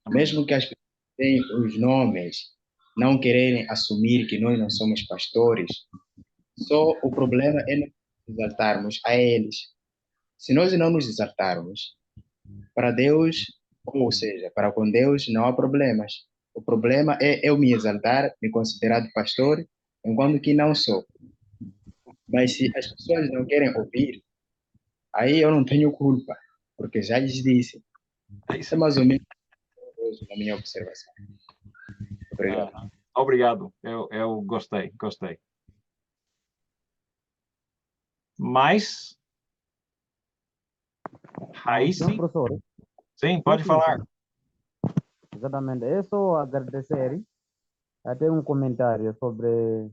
mesmo que as pessoas tenham os nomes, não quererem assumir que nós não somos pastores. Só o problema é nos exaltarmos a eles. Se nós não nos exaltarmos, para Deus, ou seja, para com Deus não há problemas. O problema é eu me exaltar, me considerar pastor, enquanto que não sou. Mas se as pessoas não querem ouvir, aí eu não tenho culpa, porque já lhes disse. Isso é mais ou menos na minha observação. Obrigado. Obrigado. Eu gostei. Mas, Raíssa? Sim, professor. Sim, pode falar. Exatamente. É só agradecer. Até um comentário sobre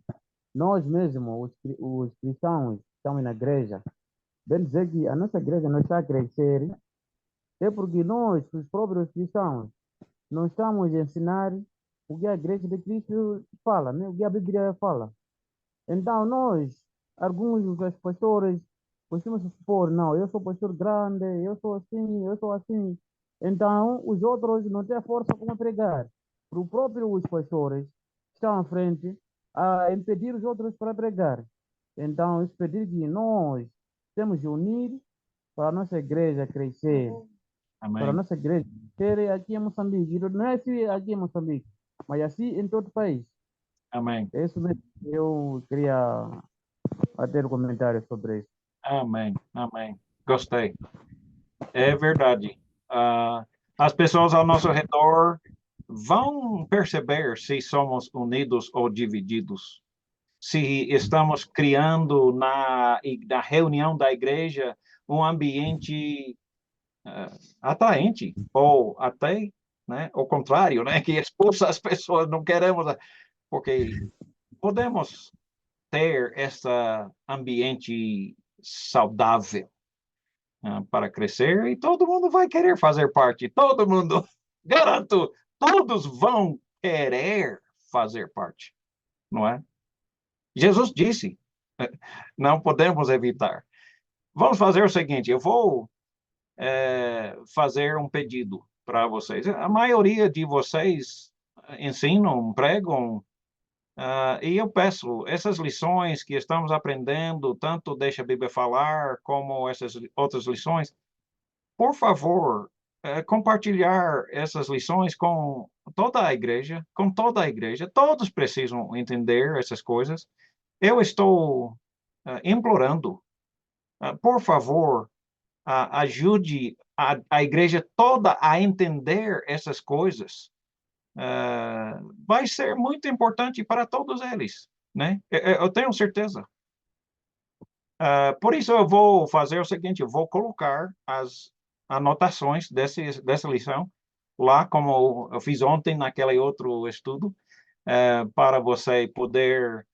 nós mesmos, os cristãos que estamos na igreja. Bem dizer que a nossa igreja não está a crescer, é porque nós, os próprios cristãos, não estamos a ensinar o que a igreja de Cristo fala, né? O que a Bíblia fala. Então, nós, alguns dos pastores, costumamos supor, não, eu sou pastor grande, eu sou assim. Então, os outros não têm força como pregar. Para o próprio os pastores estão à frente a impedir os outros para pregar. Então, isso pedir que nós temos de unir para a nossa igreja crescer, Amém. para a nossa igreja crescer aqui em Moçambique. Não é assim aqui em Moçambique, mas assim em todo o país. Amém. É isso mesmo. Eu queria ter um comentário sobre isso. Amém. Gostei. É verdade. As pessoas ao nosso redor vão perceber se somos unidos ou divididos. Se estamos criando na reunião da igreja um ambiente atraente, ou até, né, o contrário, né, que expulsa as pessoas, não queremos, porque podemos ter esse ambiente saudável para crescer e todo mundo vai querer fazer parte, todo mundo, garanto, todos vão querer fazer parte, não é? Jesus disse, não podemos evitar. Vamos fazer o seguinte, eu vou fazer um pedido para vocês. A maioria de vocês ensinam, pregam, e eu peço, essas lições que estamos aprendendo, tanto Deixa a Bíblia Falar, como essas outras lições, por favor, compartilhar essas lições com toda a igreja, todos precisam entender essas coisas. Eu estou implorando, por favor, ajude a igreja toda a entender essas coisas, vai ser muito importante para todos eles, né? Eu tenho certeza. Por isso, eu vou fazer o seguinte, eu vou colocar as anotações dessa lição lá, como eu fiz ontem naquele outro estudo, para você poder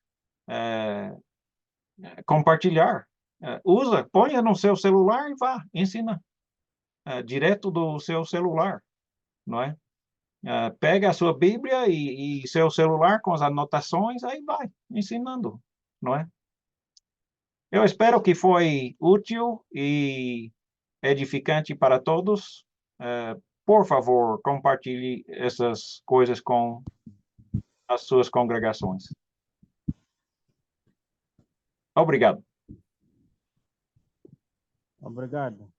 compartilhar. Ponha no seu celular e vá, ensina direto do seu celular, não é? Pega a sua Bíblia e seu celular com as anotações, aí vai, ensinando, não é? Eu espero que foi útil e edificante para todos. Por favor, compartilhe essas coisas com as suas congregações. Obrigado. Obrigado.